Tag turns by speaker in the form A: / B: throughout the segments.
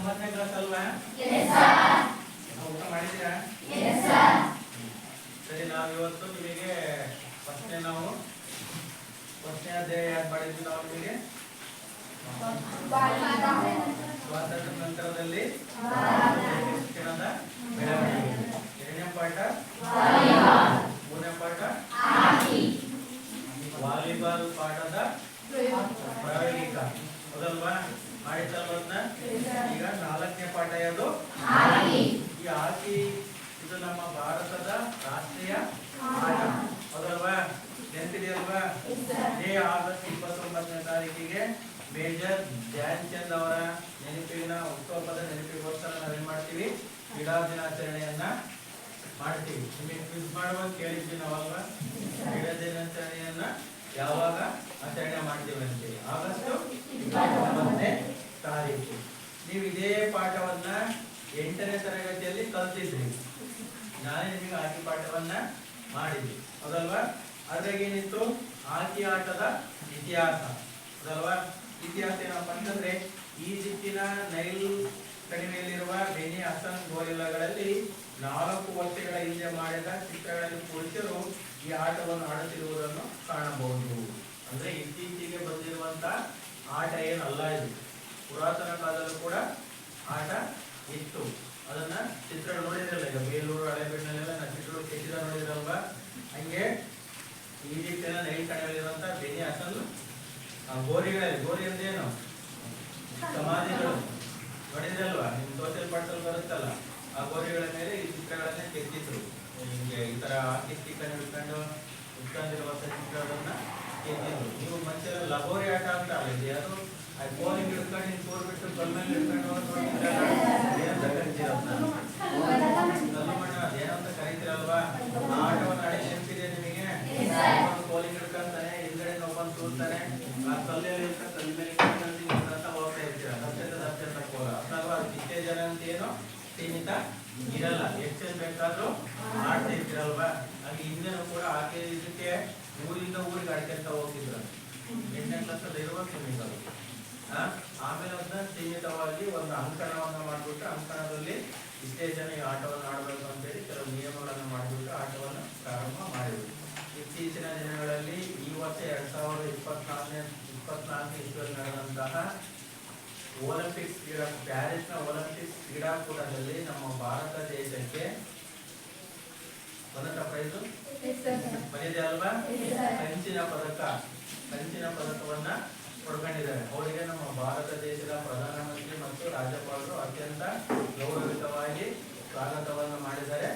A: 9ನೇ class ಅಲ್ವಾ? ಊಟ ಮಾಡಿದ್ದೀರಾ? ಸರಿ, ನಾವು ಇವತ್ತು ನಿಮಗೆ ಫಸ್ಟ್ನೇ ಅಧ್ಯಾಯ ಯಾಕೆ ಮಾಡಿದ್ವಿ ನಾವು ನಿಮಗೆ? ಸ್ವಾತಂತ್ರ್ಯ ನಂತರದಲ್ಲಿ ಶಿಕ್ಷಣದ ಬೆಳವಣಿಗೆ. ಎರಡನೇ ಪಾಠ, ಮೂರನೇ ಪಾಠ ವಾಲಿಬಾಲ್ ಪಾಠದ ಪ್ರಾಯೋಗಿಕ. ಹೌದಲ್ವಾ? ಮಾಡಿದ್ದಲ್ವನ್ನ? ಈಗ 4ನೇ ಪಾಠ ಯಾವುದು? ಈ ಹಾಕಿ ಇದು ನಮ್ಮ ಭಾರತದ ರಾಷ್ಟ್ರೀಯ ಆಟ. ಹೌದಲ್ವಾ? ನೆನಪಿದೆಯಲ್ವಾ? ಇದೇ ಆಗಸ್ಟ್ 29ನೇ ತಾರೀಕಿಗೆ ಮೇಜರ್ ಧ್ಯಾನ್ ಚಂದ್ ಅವರ ನೆನಪಿನ ಹುಟ್ಟುಹಬ್ಬದ ನೆನಪಿಗೋಸ್ಕರ ನಾವೇನ್ ಮಾಡ್ತೀವಿ? ಕ್ರೀಡಾ ದಿನಾಚರಣೆಯನ್ನ ಮಾಡ್ತೀವಿ. ನಿಮಗೆ ಕ್ವಿಜ್ ಮಾಡುವಾಗ ಕೇಳಿದ್ವಿ ನಾವಲ್ವಾ? ಕ್ರೀಡಾ ದಿನಾಚರಣೆಯನ್ನ ಯಾವಾಗ ಆಚರಣೆ ಮಾಡ್ತೀವಿ ಅಂತೇಳಿ? ಆಗಸ್ಟ್ 29ನೇ ತಾರೀಕು. ನೀವು ಇದೇ ಪಾಠವನ್ನ 8ನೇ ತರಗತಿಯಲ್ಲಿ ಕಲ್ತಿದ್ರಿ. ನಾನೇ ನಿಮಗೆ ಹಾಕಿ ಪಾಠವನ್ನ ಮಾಡಿದ್ವಿ. ಹೌದಲ್ವಾ? ಅದ್ರಾಗ ಏನಿತ್ತು? ಹಾಕಿ ಆಟದ ಇತಿಹಾಸ. ಹೌದಲ್ವಾ? ಇತಿಹಾಸ ಏನಪ್ಪ ಅಂತಂದ್ರೆ, ಈಜಿಪ್ಟಿನ ನೈಲ್ ಕಣಿವೆಯಲ್ಲಿರುವ ಬೆನಿ ಹಸನ್ ಗೋರಿಲ್ಲಗಳಲ್ಲಿ 4 ವರ್ಷಗಳ ಹಿಂದೆ ಮಾಡಿದ ಚಿತ್ರಗಳಲ್ಲಿ ಪುರುಷರು ಈ ಆಟವನ್ನು ಆಡುತ್ತಿರುವುದನ್ನು ಕಾಣಬಹುದು. ಅಂದ್ರೆ ಇತ್ತೀಚೆಗೆ ಬಂದಿರುವಂತ ಆಟ ಏನಲ್ಲ ಇದು. ಪುರಾತನ ಕಾಲದಲ್ಲೂ ಕೂಡ ಆಟ ಇತ್ತು. ಅದನ್ನ ಚಿತ್ರ ನೋಡಿದ್ರಲ್ಲ, ಈಗ ಬೇಲೂರು ಹಳೆಬೀಡಿನಲ್ಲೆಲ್ಲ ಚಿತ್ರಗಳು ಕೆತ್ತಿದ ನೋಡಿದ್ರಲ್ವಾ? ಹಂಗೆ ಈಜಿಪ್ಟಿನ ನೈಲ್ ಕಣಿವೆಯಲ್ಲಿರುವಂತ ಬೆನಿ ಹಸನ್ ಗೋರಿಗಳಲ್ಲಿ, ಗೋರಿ ಅಂದ್ರೆ ಏನು? ಸಮಾಧಿಗಳು ನೋಡಿದ್ರಲ್ವಾ? ನಿಮ್ ಸೋಷಿಯಲ್ ಪಾಠದಲ್ಲಿ ಬರುತ್ತಲ್ಲ, ಆ ಗೋರಿಗಳ ಮೇಲೆ ಈ ಚಿತ್ರಗಳನ್ನ ಕೆತ್ತಿದ್ರು. ನಿಮ್ಗೆ ಈ ತರ ಆರ್ಟಿಸ್ಟಿಕ್ ಅನ್ನು ಹಿಡ್ಕೊಂಡು ಉತ್ಕೊಂಡಿರುವಂತ ಚಿತ್ರಗಳನ್ನ ಕೆತ್ತಿದ್ರು. ನೀವು ಮನುಷ್ಯರ ಲಗೋರಿ ಆಟ ಅಂತ ಆಗಿದೆ. ಅದು ಗೋರಿ ಹಿಡ್ಕೊಂಡು ನಿನ್ ತೋರ್ಬಿಟ್ಟು ಕಲ್ಮಲ್ಲಿ ಹಿಡ್ಕೊಂಡು ಏನಂತ ಕರಿತೀರಲ್ಲ, ಕಲ್ಲುಮಣ್ಣ ಅದೇನಂತ ಕರಿತೀರಲ್ವಾ? ಆ ಆಟವನ್ನು ಆಡಿ ನೆನಪಿದೆ ನಿಮಗೆ? ಕೋಲಿಂಗ್ ಹಿಡ್ಕೊಂತಾನೆ, ಹಿಂದ್ಗಡೆ ಒಬ್ಬನ್ ತೂರ್ತಾನೆ, ಆ ಕಲ್ಲಲ್ಲಿ ಕಲ್ಲ ಮೇಲೆ ಅಂತ ಹೋಗ್ತಾ ಇರ್ತೀರ. ದರ್ಶಕ ಕೋಲ ಅಥವಾ ಇಷ್ಟೇ ಜನ ಅಂತ ಏನೋ ಸೀಮಿತ ಇರಲ್ಲ, ಎಷ್ಟು ಬೇಕಾದ್ರೂ ಆಡ್ತಾ ಇರ್ತೀರಲ್ವಾ? ಹಾಗೆ ಹಿಂದೆನೂ ಕೂಡ ಹಾಗೆ ಇದಕ್ಕೆ ಊರಿಂದ ಊರಿಗೆ ಅಡ್ಕೊಂತ ಹೋಗ್ತಿದ್ರು. 8ನೇ ಕ್ಲಾಸಲ್ಲಿ ಇರುವಾಗ ನಿಮಗದು. ಆಮೇಲೆ ಅದನ್ನ ಸೀಮಿತವಾಗಿ ಒಂದು ಅಂಕಣವನ್ನ ಮಾಡ್ಬಿಟ್ಟು, ಅಂಕಣದಲ್ಲಿ ಇಷ್ಟೇ ಜನ ಈ ಆಟವನ್ನು ಆಡಬೇಕು ಅಂತೇಳಿ ಕೆಲವು ನಿಯಮಗಳನ್ನು ಮಾಡಿಬಿಟ್ಟು ಆಟವನ್ನು ಪ್ರಾರಂಭ ಮಾಡಿದ್ರು. ಇತ್ತೀಚಿನ ದಿನಗಳಲ್ಲಿ ಈ ವರ್ಷ 2024 ಇಸ್ವಿಯಲ್ಲಿ ನಡೆದಂತಹ ಒಲಿಂಪಿಕ್ಸ್ ಪ್ಯಾರಿಸ್ನ ಒಲಿಂಪಿಕ್ಸ್ ಕ್ರೀಡಾಕೂಟದಲ್ಲಿ ನಮ್ಮ ಭಾರತ ದೇಶಕ್ಕೆ ಬಂದಂತ ಪ್ರೈಸು ಬಂದಿದೆ ಅಲ್ವಾ? ಕಂಚಿನ ಪದಕವನ್ನ ಪಡ್ಕೊಂಡಿದ್ದಾರೆ. ಅವರಿಗೆ ನಮ್ಮ ಭಾರತ ದೇಶದ ಪ್ರಧಾನಮಂತ್ರಿ ಮತ್ತು ರಾಜ್ಯಪಾಲರು ಅತ್ಯಂತ ಗೌರವಿತವಾಗಿ ಸ್ವಾಗತವನ್ನು ಮಾಡಿದ್ದಾರೆ.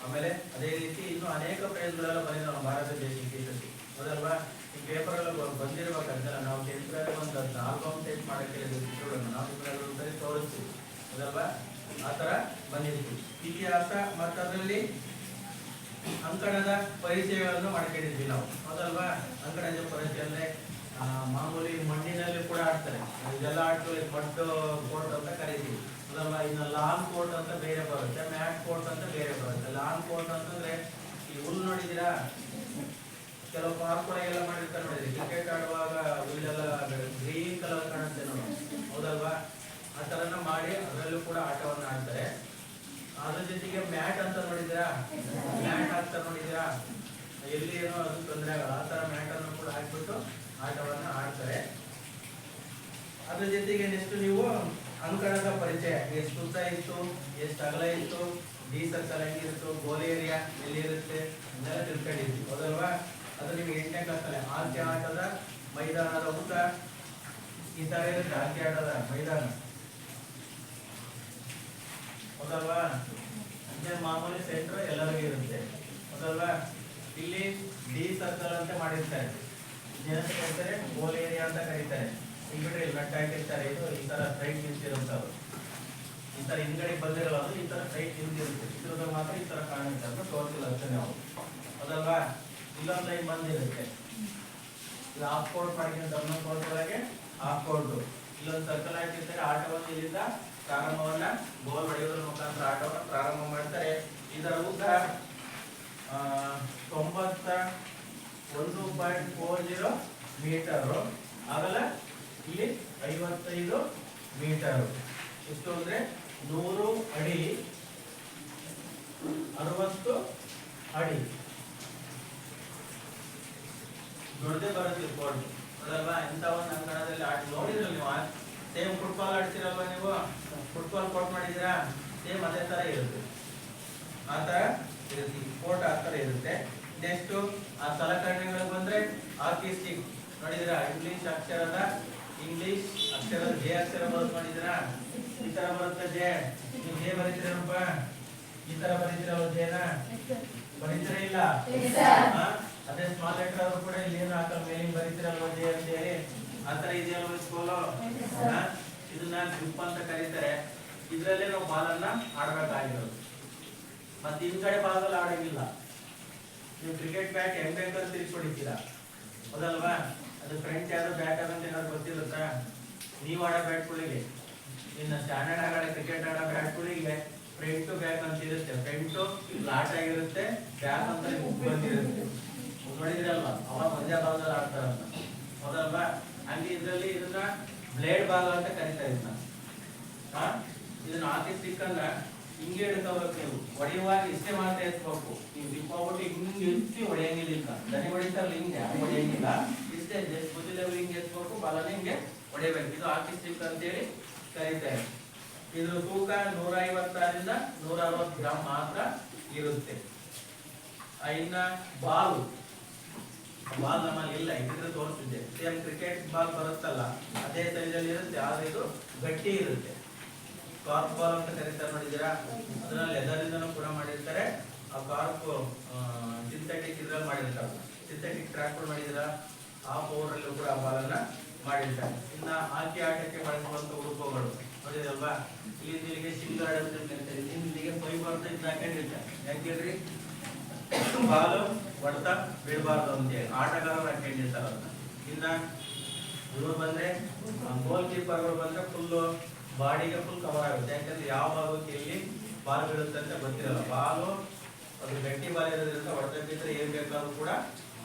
A: ಆಮೇಲೆ ಅದೇ ರೀತಿ ಇನ್ನು ಅನೇಕ ಪ್ರೈಸ್ಗಳೆಲ್ಲ ಬಂದಿದೆ ನಮ್ಮ ಭಾರತ ದೇಶಕ್ಕೆ. ಹೌದಲ್ವಾ? ಈ ಪೇಪರ್ ಎಲ್ಲ ಬಂದಿರ್ಬೇಕಂತ ನಾವು 10ರಲ್ಲಿ ಒಂದು ಆಲ್ಬಮ್ ಟೈಪ್ ಮಾಡಕ್ಕೆ ಚಿತ್ರಗಳನ್ನು ನಾವು ಸರಿ ತೋರಿಸ್ತೀವಿ. ಹೌದಲ್ವಾ? ಆ ತರ ಬಂದಿತ್ತು. ಇತಿಹಾಸ ಮತ್ತು ಅದರಲ್ಲಿ ಅಂಕಣದ ಪರಿಚಯಗಳನ್ನು ಮಾಡ್ಕೊಂಡಿದ್ವಿ ನಾವು. ಹೌದಲ್ವಾ? ಅಂಕಣದ ಪರಿಚಯ ಅಂದ್ರೆ ಮಾಮೂಲಿ ಮಣ್ಣಿನಲ್ಲಿ ಕೂಡ ಆಡ್ತಾರೆ. ಇದೆಲ್ಲ ಆಟಗಳು ಮಡ್ ಕೋರ್ಟ್ ಅಂತ ಕರಿತೀವಿ. ಹೌದಲ್ವಾ? ಇನ್ನು ಲಾನ್ ಕೋರ್ಟ್ ಅಂತ ಬೇರೆ ಬರುತ್ತೆ, ಮ್ಯಾಟ್ ಕೋರ್ಟ್ ಅಂತ ಬೇರೆ ಬರುತ್ತೆ. ಲಾನ್ ಕೋರ್ಟ್ ಅಂತಂದ್ರೆ ಈ ಹುಲ್ಲು ನೋಡಿದೀರಾ? ಕೆಲವು ಪಾರ್ಕ್ ಒಳಗೆಲ್ಲ ಮಾಡಿರ್ತಾರೆ ನೋಡಿದ್ರಿ. ಕ್ರಿಕೆಟ್ ಆಡುವಾಗ ಹುಲ್ಲೆಲ್ಲ ಗ್ರೀನ್ ಕಲರ್ ಕಾಣುತ್ತೆ ನೋಡಿ. ಹೌದಲ್ವಾ? ಆ ತರನ ಮಾಡಿ ಅದರಲ್ಲೂ ಕೂಡ ಆಟವನ್ನು ಆಡ್ತಾರೆ. ಅದ್ರ ಜೊತೆಗೆ ಮ್ಯಾಟ್ ಅಂತ ನೋಡಿದ್ದೀರಾ? ಮ್ಯಾಟ್ ಹಾಕ್ತಾರೆ ನೋಡಿದ್ದೀರಾ? ಎಲ್ಲಿ ಏನೋ ಅದು ತೊಂದರೆ ಆಗಲ್ಲ, ಆ ತರ ಮ್ಯಾಟ್ ಅನ್ನು ಕೂಡ ಹಾಕ್ಬಿಟ್ಟು ಆಟವನ್ನ ಆಡ್ತಾರೆ. ಅದ್ರ ಜೊತೆಗೆ ನೆಕ್ಸ್ಟ್ ನೀವು ಅಂಕಣದ ಪರಿಚಯ, ಎಷ್ಟು ಉದ್ದ ಇತ್ತು, ಎಷ್ಟು ಅಗಲ ಇತ್ತು, ಡಿ ಸರ್ಕಲ್ ಹೆಂಗಿತ್ತು, ಗೋಲ್ ಏರಿಯಾ ಎಲ್ಲಿ ಇರುತ್ತೆ ಇದೆಲ್ಲ ತಿಳ್ಕೊಂಡಿದ್ವಿ. ಹೌದಲ್ವಾ? ಅದು ನಿಮ್ಗೆ 8ನೇ ಕ್ಲಾಸಲ್ಲಿ ಹಾಕಿ ಆಟದ ಮೈದಾನದ ಉದ್ದ ಈ ತರ ಇರುತ್ತೆ. ಹಾಕಿ ಆಟದ ಮೈದಾನ. ಹೌದಲ್ವಾ? ಅಂದ್ರೆ ಮಾಮೂಲಿ ಸೆಂಟ್ರ್ ಎಲ್ಲರಿಗೂ ಇರುತ್ತೆ. ಹೌದಲ್ವಾ? ಇಲ್ಲಿ ಡಿ ಸರ್ಕಲ್ ಅಂತ ಮಾಡಿರ್ತಾರೆ. ಏನಂತ ಕರೀತಾರೆ? ಗೋಲ್ ಏರಿಯಾ ಅಂತ ಕರೀತಾರೆ. ಈ ಬಿಟ್ರೆ ಇಲ್ಲಿ ನಟ್ ಹಾಕಿರ್ತಾರೆ. ಇದು ಈ ತರ ಸ್ಟ್ರೈಟ್ ನಿಂತಿರುತ್ತವು. ಈ ತರ ಹಿಂದ್ಗಡೆ ಬಂದಿರಲ್ಲ, ಅದು ಈ ತರ ಸ್ಟ್ರೈಟ್ ನಿಂತಿರುತ್ತೆ. ಚಿತ್ರದಾಗ ಮಾತ್ರ ಈ ತರ ಕಾಣುತ್ತೆ ಅಂತ ತೋರಿಸಿಲ್ಲ ಅಷ್ಟೇ ನಾವು. ಹೌದಲ್ವಾ? ಇಲ್ಲೊಂದು ಲೈನ್ ಬಂದಿರುತ್ತೆ. ಇದು ಹಾಫ್ ಕೋರ್ಟ್ ಮಾಡಿದ್ರೆ ಧರ್ಮ ಕೋರ್ಟ್ ಒಳಗೆ ಹಾಫ್ ಕೋರ್ಟ್. ಇಲ್ಲೊಂದು ಸರ್ಕಲ್ ಹಾಕಿರ್ತಾರೆ. ಆಟವನ್ನು ಇಲ್ಲಿಂದ ಪ್ರಾರಂಭವನ್ನ ಗೋಲ್ ಹೊಡೆಯೋದ್ರ ಮುಖಾಂತರ ಆಟವನ್ನು ಪ್ರಾರಂಭ ಮಾಡ್ತಾರೆ. ಇದರ ಉದ್ದ 91.40 ಮೀಟರು, ಅಗಲ ಇಲ್ಲಿ 55 ಮೀಟರು. ಎಷ್ಟು ಅಂದ್ರೆ 100 ಅಡಿ 60 ಅಡಿ ದೊಡ್ಡದೇ ಬರುತ್ತೆ ಕೋರ್ಟ್ ಅದಲ್ವಾ. ಇಂಥ ಒಂದು ಅಂಗಣದಲ್ಲಿ ಆಟ ನೋಡಿದ್ರಲ್ಲ ನೀವು, ಸೇಮ್ ಫುಟ್ಬಾಲ್ ಆಡ್ತೀರಲ್ವಾ ನೀವು, ಫುಟ್ಬಾಲ್ ಕೋರ್ಟ್ ಮಾಡಿದ್ದೀರಾ, ಸೇಮ್ ಅದೇ ತರ ಇರುತ್ತೆ, ಆ ತರ ಇರುತ್ತೆ ಕೋರ್ಟ್, ಆ ತರ ಇರುತ್ತೆ. ನೆಕ್ಸ್ಟ್ ಆ ಸಲಕರಣೆಗಳಿಗೆ ಬಂದ್ರೆ ಹಾಕಿ ಸ್ಟಿಕ್ ನೋಡಿದಿರಾ, ಇಂಗ್ಲಿಷ್ ಅಕ್ಷರದ ಜೆ ಅಕ್ಷರ ಬರುತ್ತೆ ನೋಡಿದಿರಾ, ಈ ತರ ಬರುತ್ತೆ ಜೆ, ನೀವು ಜೆ ಬರೀತೀರಪ್ಪ, ಈ ತರ ಬರೀತೀರಲ್ಲ ಜೆನ, ಬರೀತೀರ ಇಲ್ಲ? ಅದೇ ಸ್ಮಾಲ್ ಲೆಟರ್ ಆದ್ರೂ ಕೂಡ ಇಲ್ಲಿ ಏನು ಹಾಕಲ್ ಮೇಲಿಂಗ್ ಬರೀತಿರಲ್ವ ಜೆ ಅಂತ ಹೇಳಿ, ಆತರ ಇದೆಯಲ್ವ ಸ್ಕೂಲು. ಇದನ್ನ ಗ್ರಿಪ್ ಅಂತ ಕರೀತಾರೆ. ಇದ್ರಲ್ಲೇ ನಾವು ಬಾಲನ್ನ ಆಡ್ಬೇಕಾಗಿರೋದು, ಮತ್ತೆ ಹಿಂದ್ಗಡೆ ಭಾಗದಲ್ಲಿ ಆಡಂಗಿಲ್ಲ. ನೀವು ಕ್ರಿಕೆಟ್ ಬ್ಯಾಟ್ ಹೆಂಗ್ ಬೇಕಾದ್ರೂ ತಿರುಗಿ ಹೊಡಿತೀರಾ ಹೌದಲ್ವಾ, ಅದು ಫ್ರಂಟ್ ಯಾವ್ದು ಬ್ಯಾಕ್ ಅಂತ ಏನಾದ್ರು ಗೊತ್ತಿರುತ್ತಾ? ನೀವು ಆಡೋ ಬ್ಯಾಟ್ಗಳಿಗೆ, ಇನ್ನು ಸ್ಟ್ಯಾಂಡರ್ಡ್ ಆಡೋ ಕ್ರಿಕೆಟ್ ಆಡೋ ಬ್ಯಾಟ್ಗಳಿಗೆ ಫ್ರಂಟ್ ಬ್ಯಾಕ್ ಅಂತ ಇರುತ್ತೆ. ಫ್ರಂಟ್ ಫ್ಲಾಟ್ ಆಗಿರುತ್ತೆ, ಬ್ಯಾಕ್ ಅಂತ ಬಂದಿರುತ್ತೆ, ನೋಡಿದ್ರಲ್ವಾ? ಅವಾಗ ಒಂದೇ ಭಾಗದಲ್ಲಿ ಆಡ್ತಾರಂತ ಹೌದಲ್ವಾ. ಹಂಗೆ ಇದ್ರಲ್ಲಿ ಇದನ್ನ ಬ್ಲೇಡ್ ಭಾಗ ಅಂತ ಕರೀತಾರೆ. ಇದನ್ನ ಹಾಕಿ ಸ್ಟಿಕ್ ಅನ್ನ ಹಿಂಗೆ ಹಿಡ್ಕೋಬೇಕು ನೀವು, ಹೊಡೆಯುವಾಗ ಇಷ್ಟೇ ಮಾತ್ರ ಎತ್ಬೇಕು. ನೀವು ಡಿಪ್ ಹೋಗ್ಬಿಟ್ಟು ಹಿಂಗೆ ಎತ್ತಿ ಹೊಡೆಯಂಗಿಲ್ಲ, ದನಿ ಹೊಡಿತಾರಲ್ಲ ಹಿಂಗೆ ಹೊಡೆಯಂಗಿಲ್ಲ, ಇಷ್ಟೇ ಜಸ್ಟ್ ಬುದ್ಧಿ ಲೆವೆಲ್ ಹಿಂಗೆ ಎತ್ಬೇಕು, ಬಾಲನ ಹಿಂಗೆ ಹೊಡೆಯಬೇಕು. ಇದು ಹಾಕಿ ಸ್ಟಿಕ್ ಅಂತೇಳಿ ಕರೀತಾರೆ. ಇದ್ರ ತೂಕ 150ರಿಂದ 160 ಗ್ರಾಮ್ ಮಾತ್ರ ಇರುತ್ತೆ. ಇನ್ನ ಬಾಲ್ ನಮ್ಮಲ್ಲಿ ಇಲ್ಲ, ಇದ್ರೆ ತೋರಿಸ್ತಿದ್ದೆ. ಸೇಮ್ ಕ್ರಿಕೆಟ್ ಬಾಲ್ ಬರುತ್ತಲ್ಲ ಅದೇ ಸೈಜಲ್ಲಿ ಇರುತ್ತೆ, ಆದ್ರೆ ಇದು ಗಟ್ಟಿ ಇರುತ್ತೆ. ಕಾರ್ಕ್ ಬಾಲ್ ಅಂತ ಕರೀತಾರೆ ನೋಡಿದ್ದೀರಾ, ಅದನ್ನ ಲೆದರ್ ಇಂದನೂ ಕೂಡ ಮಾಡಿರ್ತಾರೆ. ಆ ಕಾರ್ಕ್ ಸಿಂಥೆಟಿಕ್ ಇದ್ರಲ್ಲಿ ಮಾಡಿರ್ತಾರೆ, ಸಿಂಥೆಟಿಕ್ ಟ್ರ್ಯಾಕ್ ಮಾಡಿದಿರಾ, ಆ ಪವರ್ ಅಲ್ಲೂ ಕೂಡ ಆ ಬಾಲನ್ನ ಮಾಡಿರ್ತಾರೆ. ಇನ್ನ ಹಾಕಿ ಆಟಕ್ಕೆ ಬಳಸುವಂತ ಉಡುಪುಗಳು ನೋಡಿದಲ್ವಾ, ಇಲ್ಲಿಗೆ ಶಿಂಗಾಡ್ ಅಂತ ಕರೀತಾರೆ, ಇಲ್ಲಿಗೆ ಫೈಬರ್ ಅಂತ ಇದ್ದು ಹಾಕೊಂಡಿರ್ತಾರೆ. ಯಾಕೆ ಹೇಳ್ರಿ, ಬಾಲು ಹೊಡೆತ ಬೀಳಬಾರ್ದು ಅಂತೇಳಿ ಆಟಗಾರರು ಹಾಕೊಂಡಿರ್ತಾರೆ ಅದನ್ನ. ಇನ್ನ ಇವ್ರು ಬಂದ್ರೆ ಗೋಲ್ ಕೀಪರ್ಗಳು ಬಂದ್ರೆ ಫುಲ್ ಬಾಡಿಗೆ ಫುಲ್ ಕವರ್ ಆಗುತ್ತೆ, ಯಾಕಂದ್ರೆ ಯಾವ ಭಾಗಕ್ಕೆ ಎಲ್ಲಿ ಬಾಲ್ ಬೀಳುತ್ತೆ ಅಂತ ಗೊತ್ತಿರಲ್ಲ. ಬಾಲು ಅದು ಗಟ್ಟಿ ಬಾಲ್ ಇರೋದ್ರಿಂದ ಹೊಡೆದಿದ್ರೆ ಏನ್ ಬೇಕಾದ್ರೂ ಕೂಡ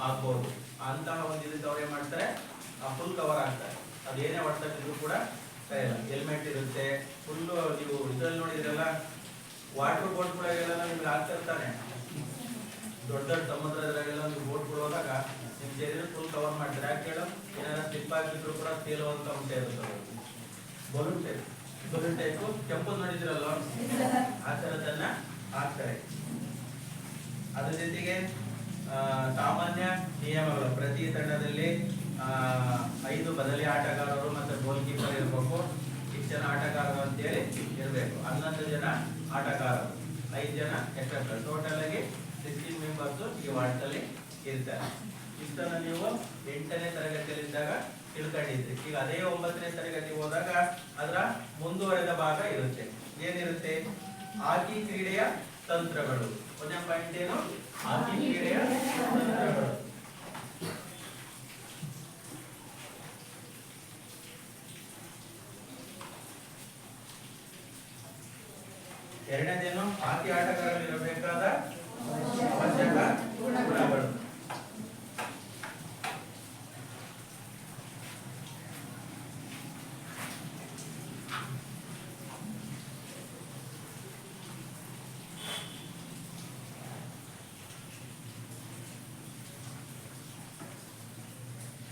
A: ಹಾಕ್ಬಹುದು. ಅಂತಹ ಒಂದು ಇದಕ್ಕೆ ಅವ್ರು ಏನ್ ಮಾಡ್ತಾರೆ, ಫುಲ್ ಕವರ್ ಆಗ್ತಾರೆ, ಅದೇನೇ ಹೊಡೆದಿದ್ರು ಕೂಡ ಹೆಲ್ಮೆಟ್ ಇರುತ್ತೆ ಫುಲ್. ನೀವು ಇದ್ರಲ್ಲಿ ನೋಡಿದ್ರಲ್ಲ, ವಾಟರ್ ಬೋಟ್ ಗಳಿಗೆಲ್ಲ ನಿಮ್ಗೆ ಆಗ್ತಿರ್ತಾನೆ, ದೊಡ್ಡ ದೊಡ್ಡ ಸಮುದ್ರದಲ್ಲೆಲ್ಲ ನೀವು ಬೋಟ್ ಹೋದಾಗ ನಿಮ್ ಶರೀರ ಫುಲ್ ಕವರ್ ಮಾಡ್ತಾರೆ. ಯಾಕೆ ಹೇಳೋ, ಏನಾರ ಸ್ಲಿಪ್ ಆಗಿದ್ರು ಕೂಡ ತೇಲುವಂತ ಅಂಶ ಇರುತ್ತೆ. ಬಲೂನ್ ಟೈಪ್ ಕೆಂಪು ನೋಡಿದ್ರಲ್ಲ, ಆ ತರದನ್ನ ಹಾಕ್ತಾರೆ. ಅದ್ರ ಜೊತೆಗೆ ಸಾಮಾನ್ಯ ನಿಯಮಗಳು, ಪ್ರತಿ ತಂಡದಲ್ಲಿ 5 ಬದಲಿ ಆಟಗಾರರು ಮತ್ತೆ ಗೋಲ್ ಕೀಪರ್ ಇರಬೇಕು. 6 ಜನ ಆಟಗಾರರು ಅಂತೇಳಿ ಇರಬೇಕು. 11 ಜನ ಆಟಗಾರರು, 5 ಜನ ಎಕ್ಸ್ಟ್ರಾ, ಟೋಟಲ್ ಆಗಿ 16 ಮೆಂಬರ್ಸ್ ಈ ವಾರ್ಡ್ನಲ್ಲಿ ಇರ್ತಾರೆ. ಇಷ್ಟನ್ನು ನೀವು 8ನೇ ತರಗತಿಯಲ್ಲಿದ್ದಾಗ ತಿಳ್ಕೊಂಡಿದ್ರಿ. ಈಗ ಅದೇ 9ನೇ ತರಗತಿ ಹೋದಾಗ ಅದರ ಮುಂದುವರೆದ ಭಾಗ ಇರುತ್ತೆ. ಏನಿರುತ್ತೆ, ಹಾಕಿ ಕ್ರೀಡೆಯ ತಂತ್ರಗಳು. ಒಂದೇ ಪಾಯಿಂಟ್ ಏನು, ಹಾಕಿ ಕ್ರೀಡೆಯ ತಂತ್ರಗಳು. ಎರಡನೇದೇನು, ಹಾಕಿ ಆಟಗಾರರಲ್ಲಿ ಇರಬೇಕಾದ ಅವಶ್ಯಕ ಗುಣಗಳು.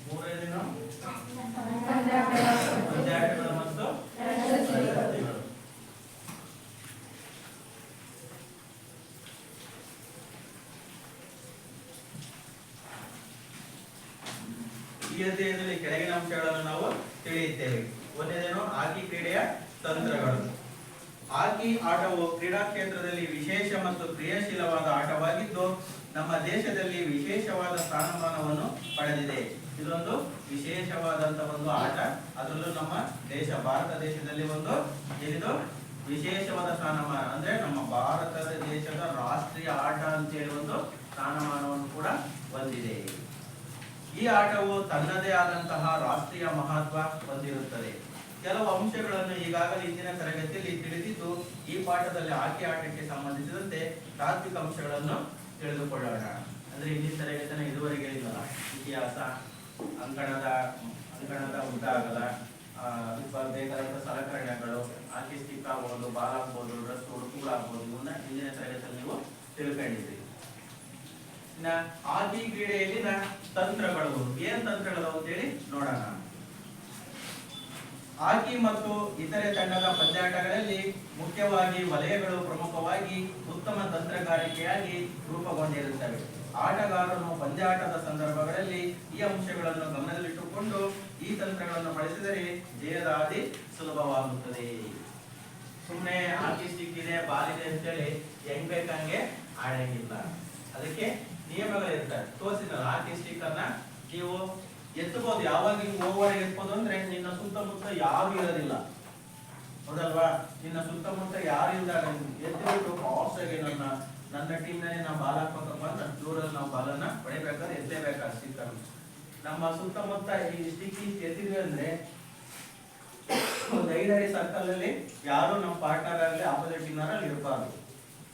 A: ಮೂರನೇದೇನು, ಪಂದ್ಯಾಟಗಳು ಮತ್ತು ರಸಪ್ರಶ್ನೆಗಳು. ಈ ಅಧ್ಯಾಯದಲ್ಲಿ ಕೆಳಗಿನ ಅಂಶಗಳನ್ನು ನಾವು ತಿಳಿಯುತ್ತೇವೆ. ಒಂದನೇದೇನು, ಹಾಕಿ ಕ್ರೀಡೆಯ ತಂತ್ರಗಳು. ಹಾಕಿ ಆಟವು ಕ್ರೀಡಾ ಕ್ಷೇತ್ರದಲ್ಲಿ ವಿಶೇಷ ಮತ್ತು ಕ್ರಿಯಾಶೀಲವಾದ ಆಟವಾಗಿದ್ದು ನಮ್ಮ ದೇಶದಲ್ಲಿ ವಿಶೇಷವಾದ ಸ್ಥಾನಮಾನವನ್ನು ಪಡೆದಿದೆ. ಇದೊಂದು ವಿಶೇಷವಾದಂತಹ ಒಂದು ಆಟ, ಅದರಲ್ಲೂ ನಮ್ಮ ದೇಶ ಭಾರತ ದೇಶದಲ್ಲಿ ಒಂದು ಏನಿದು ವಿಶೇಷವಾದ ಸ್ಥಾನಮಾನ, ಅಂದ್ರೆ ನಮ್ಮ ಭಾರತದ ದೇಶದ ರಾಷ್ಟ್ರೀಯ ಆಟ ಅಂತೇಳಿ ಒಂದು ಸ್ಥಾನಮಾನವನ್ನು ಕೂಡ ಹೊಂದಿದೆ. ಈ ಆಟವು ತನ್ನದೇ ಆದಂತಹ ರಾಷ್ಟ್ರೀಯ ಮಹತ್ವ ಹೊಂದಿರುತ್ತದೆ. ಕೆಲವು ಅಂಶಗಳನ್ನು ಈಗಾಗಲೇ ಇಂದಿನ ತರಗತಿಯಲ್ಲಿ ತಿಳಿದಿದ್ದು, ಈ ಪಾಠದಲ್ಲಿ ಹಾಕಿ ಆಟಕ್ಕೆ ಸಂಬಂಧಿಸಿದಂತೆ ತಾತ್ವಿಕ ಅಂಶಗಳನ್ನು ತಿಳಿದುಕೊಳ್ಳೋಣ. ಅಂದ್ರೆ ಇಂದಿನ ತರಗತಿನ ಇದುವರೆಗೆ ಹೇಳಿದಲ್ಲ, ಇತಿಹಾಸ, ಅಂಕಣದ ಉದ್ದ ಆಗಲ, ಅದಕ್ಕೆ ಬೇಕಾದಂತ ಸಲಕರಣೆಗಳು, ಹಾಕಿ ಸ್ಟಿಕ್ ಆಗ್ಬೋದು, ಬಾಲ್ ಆಗ್ಬೋದು, ಡ್ರೆಸ್ ಉಡುಪುಗಳಾಗ್ಬೋದು, ಇವನ್ನ ಹಿಂದಿನ ತರಗತಿಯಲ್ಲಿ ನೀವು ತಿಳ್ಕೊಂಡಿದ್ರಿ. ಇನ್ನ ಹಾಕಿ ಕ್ರೀಡೆಯಲ್ಲಿನ ತಂತ್ರಗಳು, ಏನ್ ತಂತ್ರಗಳು ಅಂತೇಳಿ ನೋಡೋಣ. ಹಾಕಿ ಮತ್ತು ಇತರೆ ತಂಡದ ಪಂದ್ಯಾಟಗಳಲ್ಲಿ ಮುಖ್ಯವಾಗಿ ವಲಯಗಳು ಪ್ರಮುಖವಾಗಿ ಉತ್ತಮ ತಂತ್ರಗಾರಿಕೆಯಾಗಿ ರೂಪುಗೊಂಡಿರುತ್ತವೆ. ಆಟಗಾರನು ಪಂದ್ಯಾಟದ ಸಂದರ್ಭಗಳಲ್ಲಿ ಈ ಅಂಶಗಳನ್ನು ಗಮನದಲ್ಲಿಟ್ಟುಕೊಂಡು ಈ ತಂತ್ರಗಳನ್ನು ಬಳಸಿದರೆ ಜಯದ ಹಾದಿ ಸುಲಭವಾಗುತ್ತದೆ. ಸುಮ್ಮನೆ ಹಾಕಿ ಸ್ಟಿಕ್ ಇದೆ, ಬಾಲ್ ಇದೆ ಅಂತೇಳಿ ಹೆಂಗ್ ಬೇಕಂಗೆ ಆಡಂಗಿಲ್ಲ. ಅದಕ್ಕೆ ನಿಯಮಗಳಿರ್ತವೆ. ತೋರಿಸಿದ ಹಾಕಿ ಸ್ಟಿಕ್ ಅನ್ನ ನೀವು ಎತ್ತಬಹುದು. ಯಾವಾಗ ಓವರ್ ಎತ್ಬೋದು ಅಂದ್ರೆ ನಿನ್ನ ಸುತ್ತಮುತ್ತ ಯಾರು ಇರೋದಿಲ್ಲ, ಹೌದಲ್ವಾ? ನಿನ್ನ ಸುತ್ತಮುತ್ತ ಯಾರು ಇಲ್ದಾಗ ಎತ್ತಿಬಿಟ್ಟು ಫಾಸ್ಟ್ ಆಗಿ ನನ್ನ ಟೀಮ್ ನಲ್ಲಿ ನಾವು ಬಾಲ್ ಹಾಕ್ಬೇಕಪ್ಪ ಅಂತ ದೂರಲ್ಲಿ ನಾವು ಬಾಲನ್ನ ಹೊಡಿಬೇಕಾದ್ರೆ ಎತ್ತಲೇಬೇಕಾದ ಸ್ಟಿಕ್ ಅನ್ನು. ನಮ್ಮ ಸುತ್ತಮುತ್ತ ಈ ಸ್ಟಿಕ್ ಎತ್ತಿದ್ವಿ ಅಂದ್ರೆ ಒಂದು 5 ಅಡಿ ಸರ್ಕಲ್ ಅಲ್ಲಿ ಯಾರು ನಮ್ಮ ಪಾರ್ಟ್ನರ್ ಆಗಲಿ ಆಪೋಸಿಟ್ ಟೀಮ್ ಅಲ್ಲಿ ಇರಬಾರ್ದು.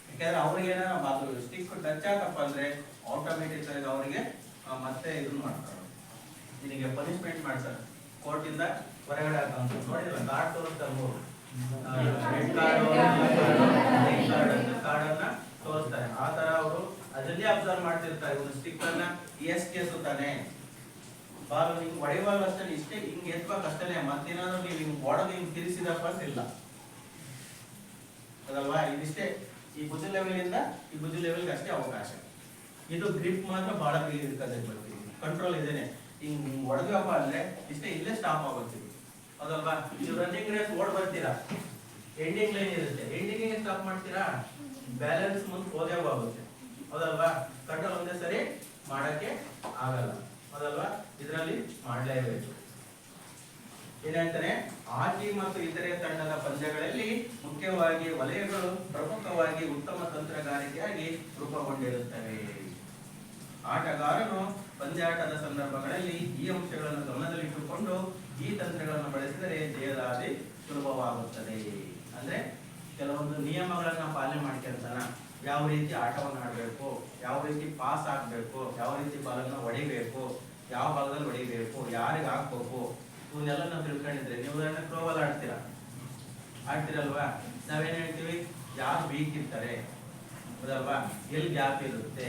A: ಯಾಕಂದ್ರೆ ಅವ್ರಿಗೆ ಏನಾರ ಬಾಲ್ ಸ್ಟಿಕ್ ಟಚ್ ಆಗಪ್ಪ ಅಂದ್ರೆ ಆಟೋಮೆಟಿಕ್ ಆಗಿ ಅವರಿಗೆ ಮತ್ತೆ ಇದನ್ನ ಮಾಡ್ತಾರೆ, ನಿನಗೆ ಪನಿಷ್ಮೆಂಟ್ ಮಾಡ್ತಾರೆ, ಕೋರ್ಟ್ ಇಂದ ಹೊರಗಡೆ ಹಾಕಂತ. ನೋಡಿಲ್ಲ ಕಾರ್ಡ್ ತೋರಿಸ್ತಾರೆ, ರೆಡ್ ಕಾರ್ಡ್ ಅನ್ನ ತೋರಿಸ್ತಾರೆ. ಆ ತರ ಅವರು ಅದರಲ್ಲಿ ಅಬ್ಸರ್ವ್ ಮಾಡ್ತಿರ್ತಾರೆ. ಒಂದು ಸ್ಟಿಕ್ ಅನ್ನ ಎಷ್ಟು ಎಸುತ್ತಾನೆ, ಬಾಲ್ ಹಿಂಗ್ ಹೊಡೆಯುವಾಗ ಅಷ್ಟೇ ಇಷ್ಟೇ ಹಿಂಗ್ ಎತ್ಬೇಕು ಅಷ್ಟೇ, ಮತ್ತೇನಾದ್ರು ನೀವು ಹಿಂಗ್ ಹೊಡೆದು ಹಿಂಗ್ ತಿರ್ಸಿದಪ್ಪ ಅಂತ ಇಲ್ಲ, ಅದಲ್ವಾ? ಇದಿಷ್ಟೇ, ಈ ಭುಜ ಲೆವೆಲ್ ಇಂದ ಈ ಭುಜ ಲೆವೆಲ್ಗೆ ಅಷ್ಟೇ ಅವಕಾಶ. ಇದು ಗ್ರಿಪ್ ಮಾತ್ರ ಬಹಳ ಬೇಗ ಇರ್ತದೆ, ಕಂಟ್ರೋಲ್ ಇದೇನೆ. ಹಿಂಗ್ ಹೊಡೆದಪ್ಪ ಅಂದ್ರೆ ಇಷ್ಟೇ, ಇಲ್ಲೇ ಸ್ಟಾಪ್ ಆಗುತ್ತೆ, ಹೌದಲ್ವಾ? ನೀವು ರನ್ನಿಂಗ್ ರೇಸ್ ಓಡ್ ಬರ್ತೀರಾ, ಎಂಡಿಂಗ್ ಲೈನ್ ಇರುತ್ತೆ, ಎಂಡಿಂಗ್ ಸ್ಟಾಪ್ ಮಾಡ್ತೀರಾ, ಬ್ಯಾಲೆನ್ಸ್ ಮುಂದೆ ಹೋದೇ ಹೋಗುತ್ತೆ, ಹೌದಲ್ವಾ? ಕಂಟ್ರೋಲ್ ಒಂದೇ ಸರಿ ಮಾಡಕ್ಕೆ ಆಗಲ್ಲ, ಹೌದಲ್ವಾ? ಇದರಲ್ಲಿ ಮಾಡಲೇಬೇಕು. ಏನಂತಾನೆ, ಹಾಕಿ ಮತ್ತು ಇತರೆ ತಂಡದ ಪಂದ್ಯಗಳಲ್ಲಿ ಮುಖ್ಯವಾಗಿ ವಲಯಗಳು ಪ್ರಮುಖವಾಗಿ ಉತ್ತಮ ತಂತ್ರಗಾರಿಕೆಯಾಗಿ ರೂಪುಗೊಂಡಿರುತ್ತವೆ. ಆಟಗಾರನು ಪಂದ್ಯಾಟದ ಸಂದರ್ಭಗಳಲ್ಲಿ ಈ ಅಂಶಗಳನ್ನು ಗಮನದಲ್ಲಿಟ್ಟುಕೊಂಡು ಈ ತಂತ್ರಗಳನ್ನು ಬಳಸಿದರೆ ಜಯದ ಹಾದಿ ಸುಲಭವಾಗುತ್ತದೆ. ಅಂದ್ರೆ ಕೆಲವೊಂದು ನಿಯಮಗಳನ್ನ ಪಾಲನೆ ಮಾಡ್ಕೊಂತಾನ, ಯಾವ ರೀತಿ ಆಟವನ್ನು ಆಡಬೇಕು, ಯಾವ ರೀತಿ ಪಾಸ್ ಆಗ್ಬೇಕು, ಯಾವ ರೀತಿ ಬಾಲನ್ನ ಹೊಡಿಬೇಕು, ಯಾವ ಭಾಗದಲ್ಲಿ ಹೊಡಿಬೇಕು, ಯಾರಿಗೆ ಹಾಕ್ಬೇಕು, ಇವನ್ನೆಲ್ಲ ನಾವು ತಿಳ್ಕೊಂಡಿದ್ರೆ. ನೀವು ಉದಾಹರಣೆ ಥ್ರೋಬಾಲ್ ಆಡ್ತಿರಲ್ವಾ? ನಾವೇನ್ ಹೇಳ್ತೀವಿ, ಯಾರು ವೀಕ್ ಇರ್ತಾರೆ, ಹೌದಲ್ವಾ? ಎಲ್ಲಿ ಗ್ಯಾಪ್ ಇರುತ್ತೆ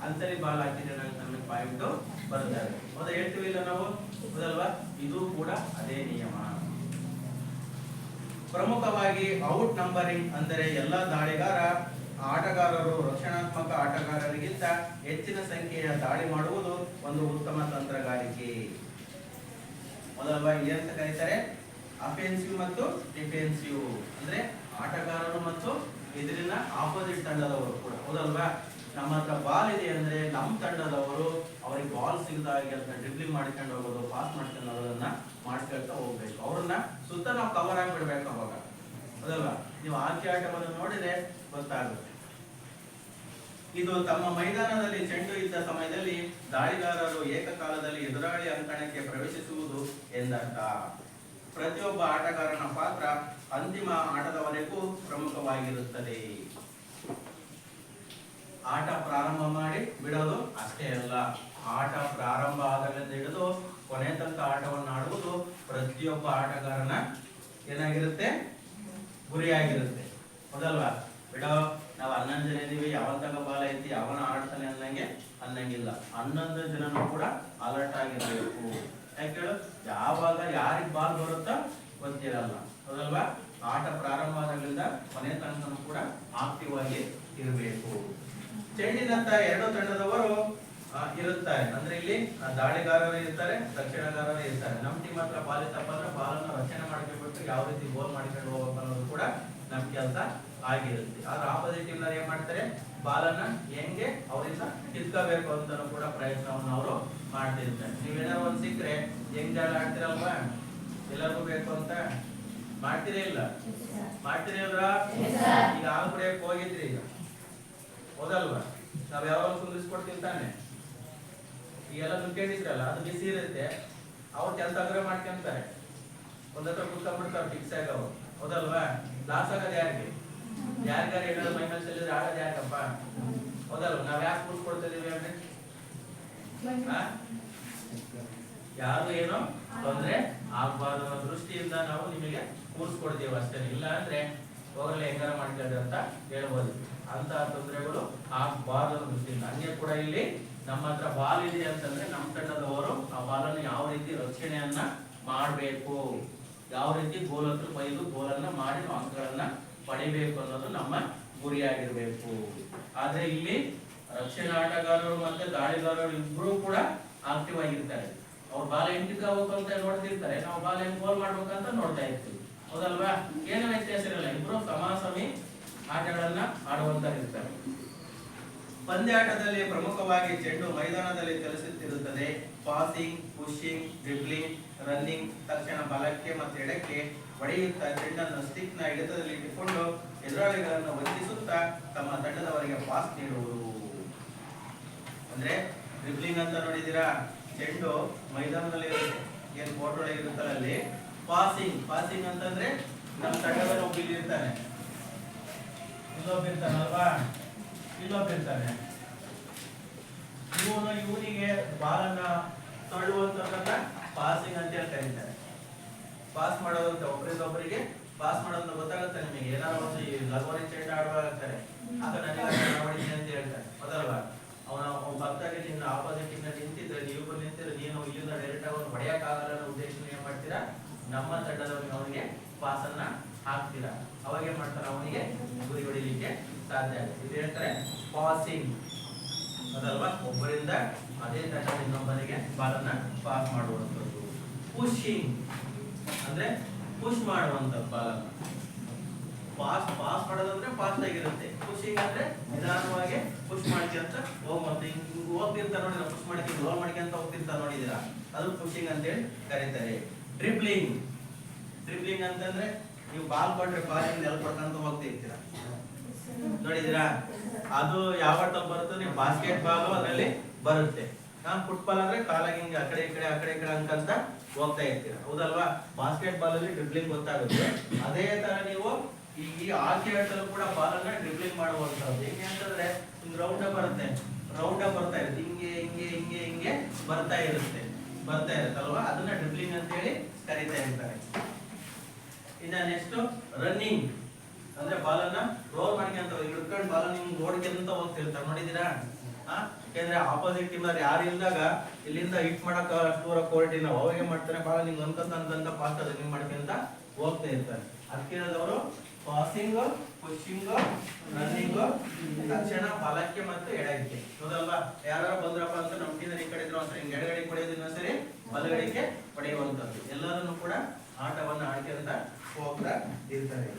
A: ಅಂತಲ್ಲಿ ಬಾಲ್ ಹಾಕಿದ್ರೆ ನಮಗೆ ಪಾಯಿಂಟ್ ಬರ್ತವೆ, ಹೌದಾ? ಹೇಳ್ತೀವಿ ಇಲ್ಲ ನಾವು, ಹೌದಲ್ವಾ? ಇದು ಕೂಡ ಅದೇ ನಿಯಮ. ಪ್ರಮುಖವಾಗಿ ಔಟ್ ನಂಬರಿಂಗ್ ಅಂದರೆ ಎಲ್ಲ ಆಟಗಾರರು ರಕ್ಷಣಾತ್ಮಕ ಆಟಗಾರರಿಗಿಂತ ಹೆಚ್ಚಿನ ಸಂಖ್ಯೆಯ ದಾಳಿ ಮಾಡುವುದು ಒಂದು ಉತ್ತಮ ತಂತ್ರಗಾರಿಕೆ, ಹೌದಲ್ವಾ? ಏನಂತ ಕರೀತಾರೆ, ಅಫೆನ್ಸಿವ್ ಮತ್ತು ಡಿಫೆನ್ಸಿವ್. ಅಂದ್ರೆ ಆಟಗಾರರು ಮತ್ತು ಎದುರಿನ ಆಪೋಸಿಟ್ ತಂಡದವರು ಕೂಡ, ಹೌದಲ್ವಾ? ನಮ್ಮ ಹತ್ರ ಬಾಲ್ ಇದೆ ಅಂದ್ರೆ ನಮ್ಮ ತಂಡದವರು ಅವ್ರಿಗೆ ಬಾಲ್ ಸಿಗದಾಗಿ ಅಂತ ಡ್ರಿಬ್ಲಿಂಗ್ ಮಾಡ್ಕೊಂಡು ಹೋಗೋದು, ಪಾಸ್ ಮಾಡ್ಕೊಂಡು ಹೋಗೋದನ್ನ ಮಾಡ್ಕೊಳ್ತಾ ಹೋಗ್ಬೇಕು. ಅವ್ರನ್ನ ಸುತ್ತ ನಾವು ಕವರ್ ಆಗಿಬಿಡ್ಬೇಕು ಅವಾಗ, ಹೌದಲ್ವಾ? ನೀವು ಹಾಕಿ ಆಟವನ್ನು ನೋಡಿದ್ರೆ ಗೊತ್ತಾಗುತ್ತೆ. ಇದು ತಮ್ಮ ಮೈದಾನದಲ್ಲಿ ಚೆಂಡು ಇದ್ದ ಸಮಯದಲ್ಲಿ ದಾಳಿಗಾರರು ಏಕಕಾಲದಲ್ಲಿ ಎದುರಾಳಿ ಅಂಕಣಕ್ಕೆ ಪ್ರವೇಶಿಸುವುದು ಎಂದರ್ಥ. ಪ್ರತಿಯೊಬ್ಬ ಆಟಗಾರನ ಪಾತ್ರ ಅಂತಿಮ ಆಟದವರೆಗೂ ಪ್ರಮುಖವಾಗಿರುತ್ತದೆ. ಆಟ ಪ್ರಾರಂಭ ಮಾಡಿ ಬಿಡೋದು ಅಷ್ಟೇ ಅಲ್ಲ, ಆಟ ಪ್ರಾರಂಭ ಆದಾಗಲಿಂದ ಹಿಡಿದು ಕೊನೆ ತನಕ ಆಟವನ್ನು ಆಡುವುದು ಪ್ರತಿಯೊಬ್ಬ ಆಟಗಾರನ ಏನಾಗಿರುತ್ತೆ, ಗುರಿಯಾಗಿರುತ್ತೆ, ಹೌದಲ್ವಾ? ಬಿಡೋ ನಾವು 11 ಜನ ಇದೀವಿ, ಯಾವಂತಾಗ ಬಾಲ್ ಐತಿ ಅವನ ಆಡ್ತಾನೆ ಅನ್ನಂಗಿಲ್ಲ. 11 ಜನನು ಕೂಡ ಅಲರ್ಟ್ ಆಗಿರ್ಬೇಕು. ಯಾಕೆ, ಯಾವಾಗ ಯಾರಿಗ್ ಬಾಲ್ ಬರುತ್ತೋ ಗೊತ್ತಿರಲ್ಲ, ಹೌದಲ್ವಾ? ಆಟ ಪ್ರಾರಂಭ ಆದಾಗಲಿಂದ ಕೊನೆ ತನಕ ಕೂಡ ಆಕ್ಟಿವ್ ಆಗಿ ಇರಬೇಕು. ಚೆಂಡಿನಂತ 2 ತಂಡದವರು ಇರುತ್ತಾರೆ, ಅಂದ್ರೆ ಇಲ್ಲಿ ದಾಳಿಗಾರರು ಇರ್ತಾರೆ, ರಕ್ಷಣೆಗಾರರು ಇರ್ತಾರೆ. ನಮ್ಮ ಟೀಮ್ ಹತ್ರ ಬಾಲ್ ಇತ್ತಪ್ಪ ಅಂದ್ರೆ ಬಾಲನ್ನು ರಕ್ಷಣೆ ಮಾಡ್ಕೊಬಿಟ್ಟು ಯಾವ ರೀತಿ ಗೋಲ್ ಮಾಡ್ಕೊಂಡು ಹೋಗ್ಬೇಕು ಅನ್ನೋದು ಕೂಡ ನಮ್ ಕೆಲಸ ಆಗಿರುತ್ತೆ. ಆದ್ರೆ ಆಪೋಸಿಟ್ ಟೀಮ್ ಏನ್ ಮಾಡ್ತಾರೆ, ಬಾಲನ್ನ ಹೆಂಗೆ ಅವರಿಂದ ಕಿತ್ಕೋಬೇಕು ಅಂತ ಕೂಡ ಪ್ರಯತ್ನವನ್ನು ಅವರು ಮಾಡ್ತಿರ್ತಾರೆ. ನೀವೇನಾದ್ರು ಒಂದ್ ಸಿಕ್ಕರೆ ಹೆಂಗ್ ಜಾಲ ಆಡ್ತಿರಲ್ವಾ, ಎಲ್ಲರಿಗೂ ಬೇಕು ಅಂತ ಮಾಡ್ತೀರೇ ಇಲ್ಲ, ಮಾಡ್ತೀರಲ್ರ? ಈಗ ಹಾಲು ಕುಡಿಯಕ್ ಹೋಗಿದ್ರಿ, ಹೌದಲ್ವಾ? ನಾವ್ ಯಾವಾಗ ಕುಂದಿಸ್ಕೊಡ್ತೀವಿ ತಾನೆ, ಈಗೆಲ್ಲ ನುಗ್ಕೊಂಡಿದ್ರಲ್ಲ, ಅದು ಬಿಸಿ ಇರುತ್ತೆ, ಅವ್ರು ಕೆಲಸ ಆಗ್ರೆ ಮಾಡ್ಕೊಂತಾರೆ, ಒಂದತ್ರ ಕುತ್ಕೊಂಡ್ಬಿಡ್ತಾರೆ ಫಿಕ್ಸ್ ಆಗಿ ಅವ್ರು, ಹೌದಲ್ವಾ? ಲಾಸ್ ಆಗೋದು ಯಾರಿಗೆ? ಯಾರಿಗಾರ ಏನಾದ್ರು ಮೈನಸ್ ಅಲ್ಲಿ ಆಗೋದು ಯಾಕಪ್ಪ, ಹೌದಲ್ವಾ? ನಾವ್ ಯಾಕೆ ಕೂತ್ಕೊಡ್ತಿದೀವಿ ಅಂದ್ರೆ ಯಾರು ಏನೋ ತೊಂದ್ರೆ ಆಗ್ಬಾರ್ದು ಅನ್ನೋ ದೃಷ್ಟಿಯಿಂದ ನಾವು ನಿಮಗೆ ಕೂರಿಸ್ಕೊಡ್ತೀವಿ ಅಷ್ಟೇ. ಇಲ್ಲ ಅಂದ್ರೆ ಹೋಗಲೇ ಹೆಂಗಾರ ಮಾಡ್ಕೊಳ್ಳಿ ಅಂತ ಹೇಳ್ಬೋದು. ಅಂತ ತೊಂದರೆಗಳು ಆಗ್ಬಾರ್ದು ಅನ್ನೋ ದೃಷ್ಟಿಯಿಂದ. ಹಂಗೆ ಕೂಡ ಇಲ್ಲಿ ನಮ್ಮ ಹತ್ರ ಬಾಲ್ ಇದೆ ಅಂತಂದ್ರೆ ನಮ್ಮ ತಂಡದವರು ಆ ಬಾಲನ್ನು ಯಾವ ರೀತಿ ರಕ್ಷಣೆಯನ್ನ ಮಾಡಬೇಕು, ಯಾವ ರೀತಿ ಗೋಲ್ ಹತ್ರ ಬೈದು ಗೋಲನ್ನ ಮಾಡಿ ನಾವು ಅಂಕಗಳನ್ನ ಪಡಿಬೇಕು ಅನ್ನೋದು ನಮ್ಮ ಗುರಿಯಾಗಿರ್ಬೇಕು. ಆದ್ರೆ ಇಲ್ಲಿ ರಕ್ಷಣಾ ಆಟಗಾರರು ಮತ್ತೆ ದಾಳಿಗಾರರು ಇಬ್ರು ಕೂಡ ಆಕ್ಟಿವ್ ಆಗಿರ್ತಾರೆ. ಅವ್ರು ಬಾಲ್ ಎಂಟಿಗೆ ಹೋಗ್ಬೇಕು ಅಂತ ನೋಡ್ತಿರ್ತಾರೆ, ನಾವು ಬಾಲ್ ಹೆಂಗ್ ಗೋಲ್ ಮಾಡ್ಬೇಕಂತ ನೋಡ್ತಾ ಇರ್ತೀವಿ. ಹೌದಲ್ವಾ? ಏನು ವ್ಯತ್ಯಾಸ ಇರಲ್ಲ, ಇಬ್ರು ಸಮಾಸಮಿ ಆಟಗಳನ್ನ ಆಡುವಂತರಿರ್ತಾರೆ. ಪಂದ್ಯಾಟದಲ್ಲಿ ಪ್ರಮುಖವಾಗಿ ಚೆಂಡು ಮೈದಾನದಲ್ಲಿ ಚಲಿಸುತ್ತಿರುತ್ತದೆ. ಪಾಸಿಂಗ್, ಪುಷಿಂಗ್, ಡ್ರಿಬ್ಲಿಂಗ್, ರನ್ನಿಂಗ್, ತಕ್ಷಣ ಬಲಕ್ಕೆ ಮತ್ತು ಎಡಕ್ಕೆ ಹೊಡೆಯುತ್ತಾ ಚೆಂಡನ್ನು ಸ್ಟಿಕ್ ನ ಹಿಡಿತದಲ್ಲಿ ಇಟ್ಟುಕೊಂಡು ಎದುರಾಳಿಗಳನ್ನು ವಂಚಿಸುತ್ತಾ ತಮ್ಮ ತಂಡದವರಿಗೆ ಪಾಸ್ ನೀಡುವುದು. ಅಂದ್ರೆ ಡ್ರಿಬ್ಲಿಂಗ್ ಅಂತ ನೋಡಿದೀರಾ, ಚೆಂಡು ಮೈದಾನದಲ್ಲಿ ಇರುತ್ತೆ, ಏನ್ ಕೋರ್ಟ್ ಒಳಗೆ ಇರುತ್ತಲ್ಲ ಅಲ್ಲಿ. ಪಾಸಿಂಗ್ ಅಂತಂದ್ರೆ ನಮ್ಮ ತಂಡದಲ್ಲಿ ಒಬ್ಬಿರ್ತಾನೆ, ಇಲ್ಲೊಬ್ಬಿರ್ತಾನಲ್ವಾ, ಇಲ್ಲೊಬ್ಬಿರ್ತಾನೆ, ಇವನಿಗೆ ಬಾಲನ್ನ ತಳ್ಳುವಂತದನ್ನ ಪಾಸಿಂಗ್ ಅಂತ ಹೇಳಿ ಕರೀತಾರೆ. ಪಾಸ್ ಮಾಡೋದಂತ ಒಬ್ಬರಿಂದ ಒಬ್ಬರಿಗೆ ಪಾಸ್ ಮಾಡೋದು ಗೊತ್ತಾಗುತ್ತೆ ನಿಮಗೆ. ಏನಾದ್ರು ಒಂದು ಲಗೋರಿ ಚೆಂಡು ಆಡುವಾಗ ಆಗ ನನಗೆ ಹೊಡಿತೀನಿ ಅಂತ ಹೇಳ್ತಾರೆ, ಮೊದಲ್ವಾ? ಅವನ ಭಕ್ತಾಗಿ ನಿನ್ನ ಆಪೋಸಿಟ್ ಇಂದ ನಿಂತಿದ್ರೆ, ನೀವು ನಿಂತಿದ್ರೆ, ನೀನು ಇಲ್ಲಿಂದ ಡೈರೆಕ್ಟ್ ಆಗಿ ಅವ್ನು ಹೊಡೆಯಕ್ಕಾಗಲ್ಲ ಅನ್ನೋ ಉದ್ದೇಶ ಏನ್ ಮಾಡ್ತೀರಾ, ನಮ್ಮ ತಂಡದವರಿಗೆ ಅವನಿಗೆ ಪಾಸ್ ಅನ್ನ ಹಾಕ್ತೀರಾ. ಅವಾಗ ಏನ್ ಮಾಡ್ತಾರ, ಅವನಿಗೆ ಗುರಿ ಹೊಡಿಲಿಕ್ಕೆ ಸಾಧ್ಯ ಆಗುತ್ತೆ. ಇದು ಹೇಳ್ತಾರೆ ಪಾಸಿಂಗ್, ಅದಲ್ವಾ? ಒಬ್ಬರಿಂದ ಅದೇ ತಂಡದ ಇನ್ನೊಬ್ಬರಿಗೆ ಬಾಲನ್ನ ಪಾಸ್ ಮಾಡುವಂಥದ್ದು. ಪುಷಿಂಗ್ ಅಂದ್ರೆ ಪುಷ್ ಮಾಡುವಂಥದ್ದು, ಬಾಲನ್ನ ಪಾಸ್ ಮಾಡೋದಂದ್ರೆ ಫಾಸ್ಟ್ ಆಗಿರುತ್ತೆ. ಪುಷಿಂಗ್ ಅಂದ್ರೆ ನಿಧಾನವಾಗಿ ಪುಷ್ ಮಾಡ್ಕೊಂತ ಹೋಗ್ತಿರ್ತಾರೆ ನೋಡಿ, ಪುಷ್ ಮಾಡ್ಕೊಂಡು ರೋಲ್ ಮಾಡ್ಕೊಂತ ಹೋಗ್ತಿರ್ತಾರೆ ನೋಡಿದೀರಾ, ಅದು ಪುಷಿಂಗ್ ಅಂತ ಹೇಳಿ ಕರೀತಾರೆ. ಡ್ರಿಬ್ಲಿಂಗ್ ಅಂತಂದ್ರೆ ನೀವು ಬಾಲ್ ಕೊಟ್ರೆ ಬಾಲಿಂಗ್ ನೆಲ ಕೊಡ್ಕೊಂತ ಹೋಗ್ತಿರ್ತೀರಾ ನೋಡಿದೀರಾ, ಅದು ಯಾವ ಟೈಪ್ ಬರುತ್ತೆ, ನೀವು ಬಾಸ್ಕೆಟ್ ಬಾಲ್ ಅದರಲ್ಲಿ ಬರುತ್ತೆ. ಫುಟ್ಬಾಲ್ ಅಂದ್ರೆ ಕಾಲಾಗಿ ಹಿಂಗೆ ಆ ಕಡೆ ಈ ಕಡೆ ಅನ್ಕಂತ ಹೋಗ್ತಾ ಇರ್ತೀರಾ, ಹೌದಲ್ವಾ? ಬಾಸ್ಕೆಟ್ ಬಾಲ್ ಅಲ್ಲಿ ಡ್ರಿಬ್ಲಿಂಗ್ ಗೊತ್ತಾಗುತ್ತೆ. ಅದೇ ತರ ನೀವು ಈ ಹಾಕಿ ಆಟದಲ್ಲೂ ಕೂಡ ಬಾಲ್ ಅನ್ನ ಡ್ರಿಬ್ಲಿಂಗ್ ಮಾಡುವಂತದ್ದು. ಹೆಂಗೆ ಅಂತಂದ್ರೆ ರೌಂಡ್ ಬರ್ತಾ ಇರುತ್ತೆ, ಹಿಂಗೆ ಬರ್ತಾ ಇರುತ್ತಲ್ವಾ, ಅದನ್ನ ಡ್ರಿಬ್ಲಿಂಗ್ ಅಂತ ಹೇಳಿ ಕರೀತಾ ಇರ್ತಾರೆ. ಇನ್ನ ನೆಕ್ಸ್ಟ್ ರನ್ನಿಂಗ್ ಅಂದ್ರೆ ಬಾಲನ್ನ ರೋಲ್ ಮಾಡ್ಕೊಂತ ಹಿಡ್ಕೊಂಡು ಬಾಲನ್ನ ನಿಮ್ಗೆ ನೋಡ್ಕೊಂತ ಹೋಗ್ತಿರ್ತಾರೆ ನೋಡಿದೀರಾ. ಯಾಕಂದ್ರೆ ಆಪೋಸಿಟ್ ಟೀಮ್ ಯಾರು ಇಲ್ದಾಗ ಇಲ್ಲಿಂದ ಹಿಟ್ ಮಾಡಕ್ ದೂರ ಕೋರ್ಟ್ ನಾವು ಅವಾಗ ಮಾಡ್ತಾರೆ, ಬಾಳ ನಿಮ್ಗೆ ಅನ್ಕೊಂತ ಪಾಸ್ ರನ್ನಿಂಗ್ ಮಾಡ್ಕೊಂತ ಹೋಗ್ತಾ ಇರ್ತಾರೆ. ಅದಕ್ಕೆ ಅವರು ಪಾಸಿಂಗ್, ಪುಷಿಂಗ್, ರನ್ನಿಂಗ್, ತಕ್ಷಣ ಬಲಕ್ಕೆ ಮತ್ತು ಎಡಕ್ಕೆ, ಹೌದಲ್ವಾ? ಯಾರು ಬಂದ್ರಪ್ಪ ಅಂತ ನಮ್ಮ ಟೀಮ್ ಈ ಕಡೆ ಇದ್ರು ಅಂತ ಹಿಂಗೆ ಎಡಗಡೆ ಹೊಡೆಯೋದನ್ನ ಸರಿ, ಬಲಗಡೆಗೆ ಹೊಡೆಯುವಂಥದ್ದು. ಎಲ್ಲರನ್ನು ಕೂಡ ಆಟವನ್ನು ಆಡ್ಕೊಂತ ಹೋಗ್ತಾ ಇರ್ತಾರೆ.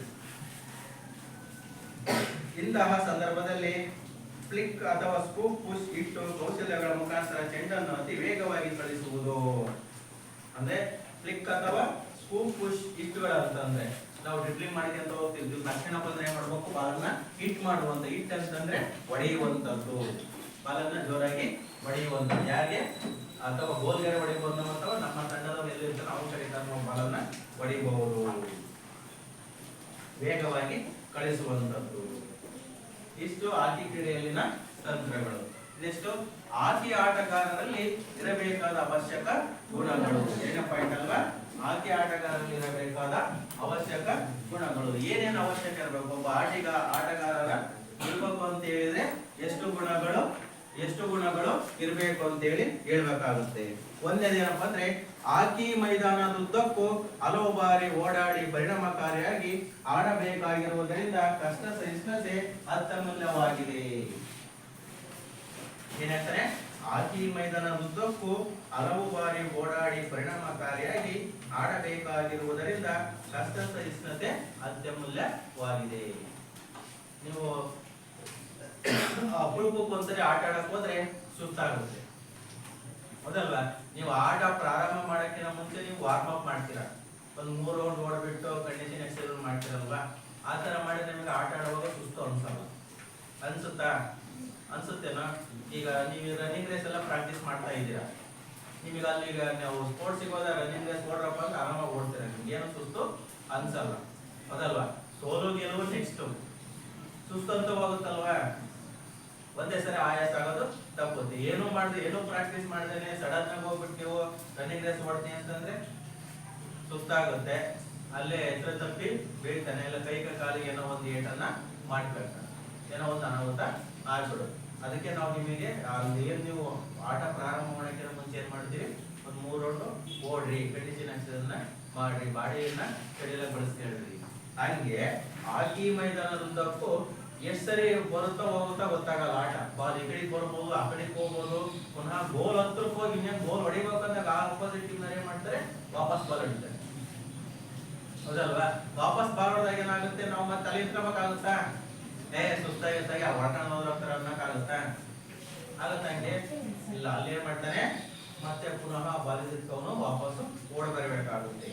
A: ಇಂತಹ ಸಂದರ್ಭದಲ್ಲಿ ಫ್ಲಿಕ್ ಅಥವಾ ಸ್ಕೂಪ್ ಪುಷ್ ಇಟ್ಟು ಕೌಶಲ್ಯಗಳ ಮುಖಾಂತರ ಚೆಂಡನ್ನು ಅತಿ ವೇಗವಾಗಿ ಕಳಿಸುವುದು. ಅಂದ್ರೆ ಫ್ಲಿಕ್ ಅಥವಾ ಸ್ಕೂಪ್ ಪುಷ್ ಇಟ್ಗಳ ಅಂತಂದ್ರೆ ನಾವು ಡ್ರಿಬ್ಲಿಂಗ್ ಮಾಡ್ಕೊಂತ ಹೋಗ್ತಿದ್ವಿ, ತಕ್ಷಣ ಬಂದ್ರೆ ಏನ್ ಮಾಡ್ಬೇಕು, ಬಾಲನ್ನ ಹಿಟ್ ಮಾಡುವಂತ. ಹಿಟ್ ಅಂತಂದ್ರೆ ಹೊಡೆಯುವಂತದ್ದು, ಬಾಲನ್ನ ಜೋರಾಗಿ ಹೊಡೆಯುವಂಥದ್ದು. ಯಾರಿಗೆ ಅಥವಾ ಗೋಲ್ಗೆ ಹೊಡಿಬಹುದು ಅಥವಾ ನಮ್ಮ ತಂಡದವರು ಎಲ್ಲಿರ್ತಾರೋ ಅವ್ರ ಕಡೆ ಬಾಲನ್ನ ಹೊಡಿಬಹುದು, ವೇಗವಾಗಿ ಕಳಿಸುವಂತದ್ದು. ಇಷ್ಟು ಹಾಕಿ ಕ್ರೀಡೆಯಲ್ಲಿನ ತಂತ್ರಗಳು. ನೆಕ್ಸ್ಟ್ ಹಾಕಿ ಆಟಗಾರರಲ್ಲಿ ಇರಬೇಕಾದ ಅವಶ್ಯಕ ಗುಣಗಳು. ಏನೇ ಪಾಯಿಂಟ್ ಅಲ್ವಾ? ಹಾಕಿ ಆಟಗಾರರಲ್ಲಿ ಇರಬೇಕಾದ ಅವಶ್ಯಕ ಗುಣಗಳು. ಏನೇನು ಅವಶ್ಯಕ ಇರಬೇಕು ಒಬ್ಬ ಆಟಗಾರರ ಇರಬೇಕು ಅಂತ ಹೇಳಿದ್ರೆ ಎಷ್ಟು ಗುಣಗಳು ಇರಬೇಕು ಅಂತ ಹೇಳಿ ಹೇಳ್ಬೇಕಾಗುತ್ತೆ. ಒಂದೇನೇನಪ್ಪ ಅಂದ್ರೆ ಹಾಕಿ ಮೈದಾನದುದ್ದಕ್ಕೂ ಹಲವು ಬಾರಿ ಓಡಾಡಿ ಪರಿಣಾಮಕಾರಿಯಾಗಿ ಆಡಬೇಕಾಗಿರುವುದರಿಂದ ಕಷ್ಟ ಸಹಿಷ್ಣುತೆ ಅತ್ಯಮೂಲ್ಯವಾಗಿದೆ. ಏನಂತಾರೆ? ಹಾಕಿ ಮೈದಾನದುದ್ದಕ್ಕೂ ಹಲವು ಬಾರಿ ಓಡಾಡಿ ಪರಿಣಾಮಕಾರಿಯಾಗಿ ಆಡಬೇಕಾಗಿರುವುದರಿಂದ ಕಷ್ಟ ಸಹಿಷ್ಣುತೆ ಅತ್ಯಮೂಲ್ಯವಾಗಿದೆ. ನೀವು ಅಪರೂಪಕ್ಕೆ ಒಂದ್ಸರಿ ಆಟ ಆಡಕ್ ಹೋದ್ರೆ ಸುಸ್ತಾಗುತ್ತೆ, ಹೌದಲ್ವಾ? ನೀವು ಆಟ ಪ್ರಾರಂಭ ಮಾಡಕ್ಕಿಂತ ಮುಂಚೆ ನೀವು ವಾರ್ಮ್ ಅಪ್ ಮಾಡ್ತೀರಾ, ಒಂದು 3 ರೌಂಡ್ ಓಡ್ಬಿಟ್ಟು ಕಂಡೀಷನ್ ಎಕ್ಸರ್ಸೈಸ್ ಮಾಡ್ತೀರಲ್ವಾ, ಆ ತರ ಮಾಡಿದ್ರೆ ನಿಮಗೆ ಆಟ ಆಡುವಾಗ ಸುಸ್ತು ಅನ್ಸುತ್ತೇನಾ? ಈಗ ನೀವು ರನ್ನಿಂಗ್ ರೇಸ್ ಎಲ್ಲ ಪ್ರಾಕ್ಟೀಸ್ ಮಾಡ್ತಾ ಇದ್ದೀರಾ, ನಿಮಗೆ ಅಲ್ಲಿ ಈಗ ನಾವು ಸ್ಪೋರ್ಟ್ಸಿಗೆ ಹೋದ ರನ್ನಿಂಗ್ ರೇಸ್ ಓಡ್ರಪ್ಪ ಅಂತ ಆರಾಮಾಗಿ ಓಡ್ತೀರಾ, ನಿಮ್ಗೆ ಏನು ಸುಸ್ತು ಅನ್ಸಲ್ಲ, ಹೌದಲ್ವಾ? ಸೋಲು ಗೆಲುವು ನೆಕ್ಸ್ಟ್ ಸುಸ್ತು ಅಂತ ಹೋಗುತ್ತಲ್ವಾ, ಒಂದೇ ಸರಿ ಆಯಾಸ ಆಗೋದು ತಪ್ಪುತ್ತೆ. ಏನು ಪ್ರಾಕ್ಟೀಸ್ ಮಾಡ್ದೇನೆ ಸಡನ್ ಆಗಿ ಹೋಗ್ಬಿಟ್ಟು ನೀವು ರನ್ನಿಂಗ್ ರೇಸ್ ಓಡ್ತೀನಿ ಅಂತಂದ್ರೆ ಸುಸ್ತಾಗುತ್ತೆ, ಅಲ್ಲೇ ಎತ್ತರ ತಪ್ಪಿ ಬೀಳ್ತಾನೆ, ಇಲ್ಲ ಕೈ ಕಾಲಿಗೆ ಏನೋ ಒಂದು ಏಟನ್ನ ಮಾಡ್ಕೊಳ್ತಾನೆ, ಏನೋ ಒಂದು ಅನಾಹುತ ಆಗ್ಬಿಡು. ಅದಕ್ಕೆ ನಾವು ನಿಮಗೆ ಏನ್ ನೀವು ಆಟ ಪ್ರಾರಂಭ ಮಾಡೋಕ್ಕಿಂತ ಮುಂಚೆ ಏನ್ ಮಾಡ್ತೀವಿ, ಒಂದು 3 ರೌಂಡ್ ಓಡ್ರಿ, ಕಂಡೀಷನ್ ಎಕ್ಸರ್ಸೈಸ್ ಮಾಡ್ರಿ, ಬಾಡಿಯನ್ನ ಕಡಿಯಲ್ಲ ಬಳಸ್ಕೊಳ್ರಿ. ಹಂಗೆ ಹಾಕಿ ಮೈದಾನದುದ್ದಕ್ಕೂ ಎಷ್ಟು ಸರಿ ಬರುತ್ತಾ ಹೋಗುತ್ತಾ ಗೊತ್ತಾಗಲ್ಲ ಆಟ. ಬಾಲ್ ಈ ಕಡೆಗೆ ಬರ್ಬೋದು, ಆ ಕಡೆಗೆ ಹೋಗ್ಬೋದು, ಪುನಃ ಗೋಲ್ ಹತ್ರಕ್ಕೆ ಹೋಗಿ ಇನ್ನೇನು ಗೋಲ್ ಹೊಡಿಬೇಕಂದಾಗ ಆಪೋಸಿಟ್ ಟೀಮ್ ಏನ್ ಮಾಡ್ತಾರೆ, ವಾಪಸ್ ಬಾಲ್ ಹೊಡಿತಾರೆ, ಹೌದಲ್ವಾ? ವಾಪಸ್ ಬಾಲ್ ಹೊಡೆದಾಗ ಏನಾಗುತ್ತೆ, ನಾವು ಮತ್ತೆ ತಲೆ ಇಟ್ಕೋಬೇಕಾಗುತ್ತಾ, ಸುಸ್ತಾಗಿ ಹೊರಟಣ ಹೋದ್ರ ಅನ್ನಕ್ಕಾಗುತ್ತಾ? ಆಗುತ್ತ ಹಂಗೆ ಇಲ್ಲ. ಅಲ್ಲಿ ಏನ್ ಮಾಡ್ತಾನೆ, ಮತ್ತೆ ಪುನಃ ಬಾಲ್ ಇಟ್ಕೊಂಡು ವಾಪಸ್ ಓಡ ಬರಬೇಕಾಗುತ್ತೆ.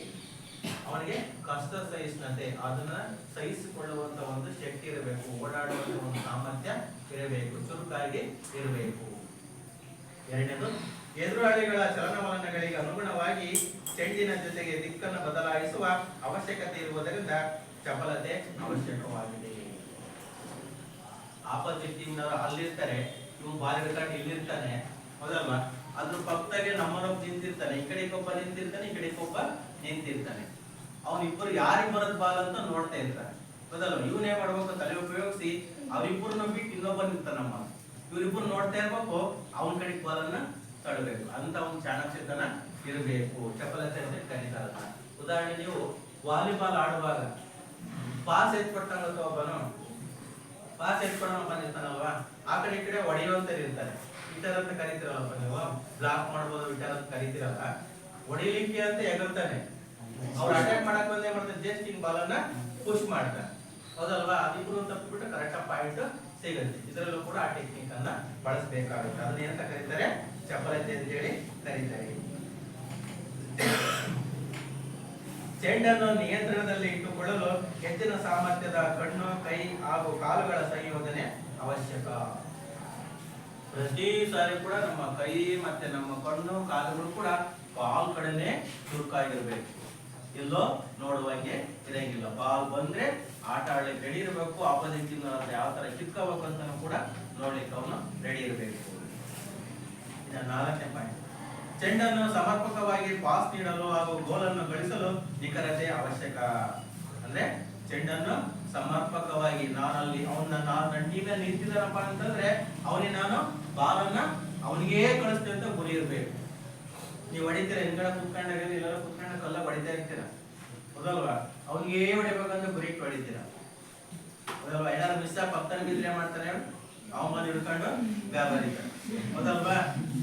A: ಅವನಿಗೆ ಕಷ್ಟ ಸಹಿಷ್ಣುತೆ, ಅದನ್ನ ಸಹಿಸಿಕೊಳ್ಳುವಂತ ಒಂದು ಶಕ್ತಿ ಇರಬೇಕು, ಓಡಾಡುವಂತ ಒಂದು ಸಾಮರ್ಥ್ಯ ಇರಬೇಕು, ಚುರುಕಾಗಿ ಇರಬೇಕು. ಎರಡನೇದು, ಎದುರಾಳಿಗಳ ಚಲನವಲನಗಳಿಗೆ ಅನುಗುಣವಾಗಿ ಚೆಂಡಿನ ಜೊತೆಗೆ ದಿಕ್ಕನ್ನು ಬದಲಾಯಿಸುವ ಅವಶ್ಯಕತೆ ಇರುವುದರಿಂದ ಚಪಲತೆ ಅವಶ್ಯಕವಾಗಿದೆ. ಆಪೋಸಿಟ್ ಟೀಮ್ನವರು ಅಲ್ಲಿರ್ತಾರೆ, ಇವ್ ಬಾಲ್ ಹಿಡ್ಕೊಂಡು ಇಲ್ಲಿರ್ತಾನೆ, ಹೌದಲ್ವಾ? ಅದ್ರ ಪಕ್ಕದಾಗೆ ನಮ್ಮನೊಬ್ಬ ನಿಂತಿರ್ತಾನೆ, ಈ ಕಡೆ ಒಬ್ಬ ನಿಂತಿರ್ತಾನೆ, ಈ ಕಡೆ ಒಬ್ಬ ನಿಂತಿರ್ತಾನೆ. ಅವನಿಬ್ಬರು ಯಾರಿಗೆ ಬರೋದ್ ಬಾಲ್ ಅಂತ ನೋಡ್ತಾ ಇರ್ತಾನೆ, ಹೌದಲ್ವಾ? ಇವನೇ ಮಾಡ್ಬೇಕು, ತಲೆ ಉಪಯೋಗಿಸಿ ಅವ್ರಿಬ್ಬರನ್ನ ಬಿಟ್ಟು ಇನ್ನೊಬ್ಬ ನಿಂತಾನಮ್ಮ, ಇವ್ರಿಬ್ಬರು ನೋಡ್ತಾ ಇರ್ಬೇಕು, ಅವನ ಕಡೆ ಬಾಲನ್ನ ತಡಬೇಕು ಅಂತ ಒಂದು ಚಾಣಾಕ್ಷತನ ಇರಬೇಕು, ಚಪಲತೆ ಅಂತ ಕರೀತಾರ. ಉದಾಹರಣೆ, ನೀವು ವಾಲಿಬಾಲ್ ಆಡುವಾಗ ಪಾಸ್ ಎತ್ಕೊಟ್ಟಂಗ ಒಬ್ಬನು ಪಾಸ್ ಎತ್ಕೊಂಡು ಬಂದಿರ್ತಾನಲ್ವಾ, ಆ ಕಡೆ ಈ ಕಡೆ ಹೊಡೆಯುವಂತರು ಇರ್ತಾರೆ, ವಿಟರ್ ಅಂತ ಕರಿತಿರಲ್ಲಪ್ಪ ನೀವು, ಬ್ಲಾಕ್ ಮಾಡ್ಬೋದು ವಿಟರ್ ಅಂತ ಕರಿತಿರಲ್ಲ, ಹೊಡಿಲಿಕ್ಕೆ ಅಂತ ಎಗರ್ತಾನೆ, ಅವ್ರು ಅಟ್ಯಾಕ್ ಮಾಡಕ್ ಬಂದೇ ಮಾಡ್ತಾರೆ, ಜಸ್ಟ್ ಹಿಂಗ್ ಬಾಲನ್ನ ಪುಷ್ ಮಾಡ್ತಾನೆ, ಹೌದಲ್ವಾ? ಅದಿಬ್ರು ತಪ್ಪಿಬಿಟ್ಟು ಕರೆಕ್ಟ್ ಪಾಯಿಂಟ್ ಸಿಗುತ್ತೆ. ಇದರಲ್ಲೂ ಕೂಡ ಆ ಟೆಕ್ನಿಕ್ ಅನ್ನ ಬಳಸಬೇಕಾಗುತ್ತೆ. ಅದನ್ನ ಏನಂತ ಕರೀತಾರೆ, ಚಪಲತೆ ಅಂತ ಹೇಳಿ ಕರೀತಾರೆ. ಚೆಂಡನ್ನು ನಿಯಂತ್ರಣದಲ್ಲಿ ಇಟ್ಟುಕೊಳ್ಳಲು ಹೆಚ್ಚಿನ ಸಾಮರ್ಥ್ಯದ ಕಣ್ಣು, ಕೈ ಹಾಗೂ ಕಾಲುಗಳ ಸಂಯೋಜನೆ ಅವಶ್ಯಕ. ಪ್ರತಿ ಸಾರಿ ಕೂಡ ನಮ್ಮ ಕೈ ಮತ್ತೆ ನಮ್ಮ ಕಣ್ಣು, ಕಾಲುಗಳು ಕೂಡ ಬಾಲ್ ಕಡೆನೆ ಚುರುಕಾಗಿರ್ಬೇಕು, ಎಲ್ಲೋ ನೋಡುವಂಗೆ ಇರಂಗಿಲ್ಲ. ಬಾಲ್ ಬಂದ್ರೆ ಆಟ ಆಡ್ಲಿಕ್ಕೆ ರೆಡಿ ಇರಬೇಕು, ಆಪೋಸಿಟ್ ಟೀಮ್ ಯಾವ ತರ ಕಿತ್ಕೋಬೇಕು ಅಂತ ಕೂಡ ನೋಡ್ಲಿಕ್ಕೆ ಅವನು ರೆಡಿ ಇರಬೇಕು. ಇನ್ನು 4ನೇ ಪಾಯಿಂಟ್, ಚೆಂಡನ್ನು ಸಮರ್ಪಕವಾಗಿ ಪಾಸ್ ನೀಡಲು ಹಾಗೂ ಗೋಲನ್ನು ಗಳಿಸಲು ನಿಖರತೆ ಅವಶ್ಯಕ. ಅಂದ್ರೆ ಚೆಂಡನ್ನು ಸಮರ್ಪಕವಾಗಿ ನಾನಲ್ಲಿ ನನ್ನ ಟೀಮಲ್ಲಿ ನಿಂತಿದ್ದಾನಪ್ಪ ಅಂತಂದ್ರೆ ಅವನಿಗೆ ನಾನು ಬಾಲನ್ನ ಅವನಿಗೇ ಕಳಿಸ್ತೇನೆ ಅಂತ ಗುರಿ ಇರ್ಬೇಕು. ನೀವು ಹೊಡಿತೀರ, ಹಿಂದ್ಗಡೆ ಕುತ್ಕೊಂಡಾಗ ಎಲ್ಲರೂ ಕುತ್ಕೊಂಡ ಕಲ್ಲ ಹೊಡಿತಾ ಇರ್ತೀರ, ಹೌದಲ್ವಾ? ಅವನಿಗೇ ಹೊಡಿಬೇಕಂತ ಗುರಿ ಇಟ್ಟು ಹೊಡಿತೀರ, ಹೌದಲ್ವಾ? ಏನಾದ್ರು ಮಿಸ್ ಆಗಿ ಪಕ್ಕದಲ್ಲಿ ಬಿದ್ರೆ ಮಾಡ್ತಾನೆ, ಅವಮಾನ ಹಿಡ್ಕೊಂಡು ಗಾಬರಿತಾನೆ, ಹೌದಲ್ವಾ?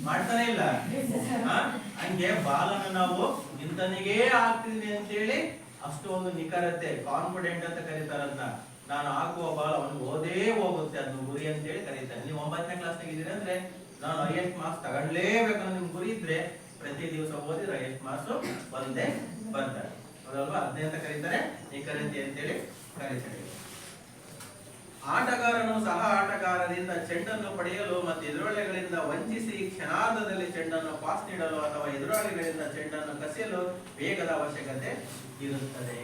A: ಮಾಡ್ತಾನೆ ಇಲ್ಲ. ಹಂಗೆ ಬಾಲನ್ನು ನಾವು ಇಂತನಿಗೇ ಆಗ್ತೀನಿ ಅಂತೇಳಿ ಅಷ್ಟು ಒಂದು ನಿಖರತೆ, ಕಾನ್ಫಿಡೆಂಟ್ ಅಂತ ಕರೀತಾರಂತ. ನಾನು ಹಾಕುವ ಬಾಲ್ ಅವನಿಗೆ ಓದೇ ಹೋಗುತ್ತೆ, ಅದನ್ನ ಗುರಿ ಅಂತೇಳಿ ಕರೀತಾರೆ. ನೀವು 9ನೇ ಕ್ಲಾಸ್ನಾಗ ಇದ್ದೀರಿ ಅಂದ್ರೆ ನಾನು ಹೈಯೆಸ್ಟ್ ಮಾರ್ಕ್ಸ್ ತಗೊಳ್ಳೇಬೇಕನ್ನೋ ನಿಮ್ ಗುರಿ ಇದ್ರೆ ಪ್ರತಿ ದಿವಸ ಓದಿದ್ರೆ ಹೈಯೆಸ್ಟ್ ಮಾರ್ಕ್ಸ್ ಬಂದೇ ಬರ್ತಾರೆ, ಹೌದಲ್ವಾ? ಅದನ್ನೇ ಅಂತ ಕರೀತಾರೆ ನಿಖರತೆ ಅಂತೇಳಿ ಕರೀತಾರೆ. ಆಟಗಾರನು ಸಹ ಆಟಗಾರರಿಂದ ಚೆಂಡನ್ನು ಪಡೆಯಲು ಮತ್ತು ಎದುರಾಳಿಗಳಿಂದ ವಂಚಿಸಿ ಕ್ಷಣಾರ್ಧದಲ್ಲಿ ಚೆಂಡನ್ನು ಪಾಸ್ ನೀಡಲು ಅಥವಾ ಎದುರಾಳಿಗಳಿಂದ ಚೆಂಡನ್ನು ಕಸಿಯಲು ವೇಗದ ಅವಶ್ಯಕತೆ ಇರುತ್ತದೆ.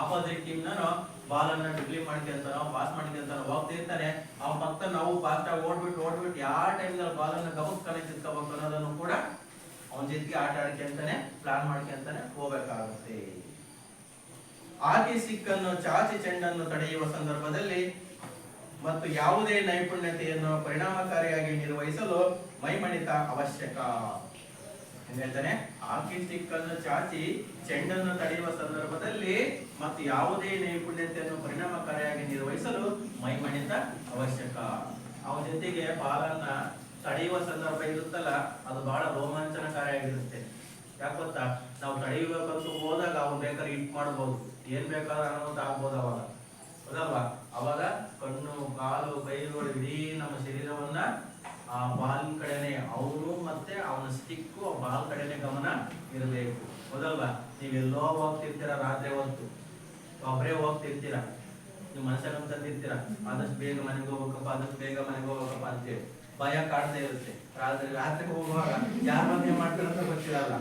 A: ಆಪೋಸಿಟ್ ಟೀಮ್ ನಾನು ಬಾಲ್ ಅನ್ನ ಡ್ರಿಬ್ಲಿಂಗ್ ಮಾಡ್ಕೊಂತಾನೋ ಪಾಸ್ ಮಾಡ್ಕೊಂತಾನೋ ಹೋಗ್ತಿರ್ತಾನೆ, ಅವ್ನ ಪಕ್ಕ ನಾವು ಫಾಸ್ಟ್ ಆಗಿ ಓಡ್ಬಿಟ್ಟು ಯಾವ ಟೈಮ್ನಲ್ಲಿ ಬಾಲ್ ಅನ್ನ ಗಮನಿಸ್ಕೊಂಡು ಕಿತ್ಕೋಬೇಕು ಅನ್ನೋದನ್ನು ಕೂಡ ಅವನ ಜೊತೆಗೆ ಆಟ ಆಡ್ಕೊಂತಾನೆ, ಪ್ಲಾನ್ ಮಾಡ್ಕೊಂತಾನೆ ಹೋಗ್ಬೇಕಾಗುತ್ತೆ. ಹಾಕಿ ಸಿಕ್ಕನ್ನು ಚಾಚಿ ಚೆಂಡನ್ನು ತಡೆಯುವ ಸಂದರ್ಭದಲ್ಲಿ ಮತ್ತು ಯಾವುದೇ ನೈಪುಣ್ಯತೆಯನ್ನು ಪರಿಣಾಮಕಾರಿಯಾಗಿ ನಿರ್ವಹಿಸಲು ಮೈಮಣಿತ ಅವಶ್ಯಕ. ಹೇಳ್ತಾನೆ, ಹಾಕಿ ಸ್ಟಿಕ್ ಅನ್ನು ಚಾಚಿ ಚೆಂಡನ್ನು ತಡೆಯುವ ಸಂದರ್ಭದಲ್ಲಿ ಮತ್ತು ಯಾವುದೇ ನೈಪುಣ್ಯತೆಯನ್ನು ಪರಿಣಾಮಕಾರಿಯಾಗಿ ನಿರ್ವಹಿಸಲು ಮೈಮಣಿತ ಅವಶ್ಯಕ. ಅವನ ಜೊತೆಗೆ ಬಾಲನ್ನ ತಡೆಯುವ ಸಂದರ್ಭ ಇರುತ್ತಲ್ಲ, ಅದು ಬಹಳ ರೋಮಾಂಚನಕಾರಿಯಾಗಿರುತ್ತೆ. ಯಾಕೆ ಗೊತ್ತಾ? ನಾವು ತಡೆಯಬೇಕಂತ ಹೋದಾಗ ಅವ್ನು ಬೇಕಾದ್ರೆ ಹಿಟ್ ಮಾಡ್ಬೋದು, ಏನ್ ಬೇಕಾದ್ರೆ ಅನ್ನೋದು ಆಗ್ಬೋದು ಅವಾಗ, ಹೌದಲ್ವಾ? ಅವಾಗ ಕಣ್ಣು, ಕಾಲು, ಕೈಗಳು ಇಡೀ ನಮ್ಮ ಶರೀರವನ್ನ ಆ ಬಾಲ್ ಕಡೆನೆ, ಅವನು ಮತ್ತೆ ಅವನ ಸ್ಟಿಕ್ ಬಾಲ್ ಕಡೆನೆ ಗಮನ ಇರಬೇಕು, ಹೌದಲ್ವಾ? ನೀವೆಲ್ಲೋ ಹೋಗ್ತಿರ್ತೀರ, ರಾತ್ರಿ ಹೊತ್ತು ಒಬ್ಬರೇ ಹೋಗ್ತಿರ್ತೀರ, ನೀವು ಮನಸ್ಸನ್ನು ತಂದಿರ್ತೀರ, ಆದಷ್ಟು ಬೇಗ ಮನೆಗೆ ಹೋಗ್ಬೇಕಪ್ಪ, ಆದಷ್ಟು ಬೇಗ ಮನೆಗೆ ಹೋಗ್ಬೇಕಪ್ಪ ಅಂತೇಳಿ ಭಯ ಕಾಡ್ತಾ ಇರುತ್ತೆ. ರಾತ್ರಿ ಹೋಗುವಾಗ ಯಾರು ಬಂದೇ ಮಾಡ್ತಾರೆ ಅಂತ ಗೊತ್ತಿರಲ್ಲ,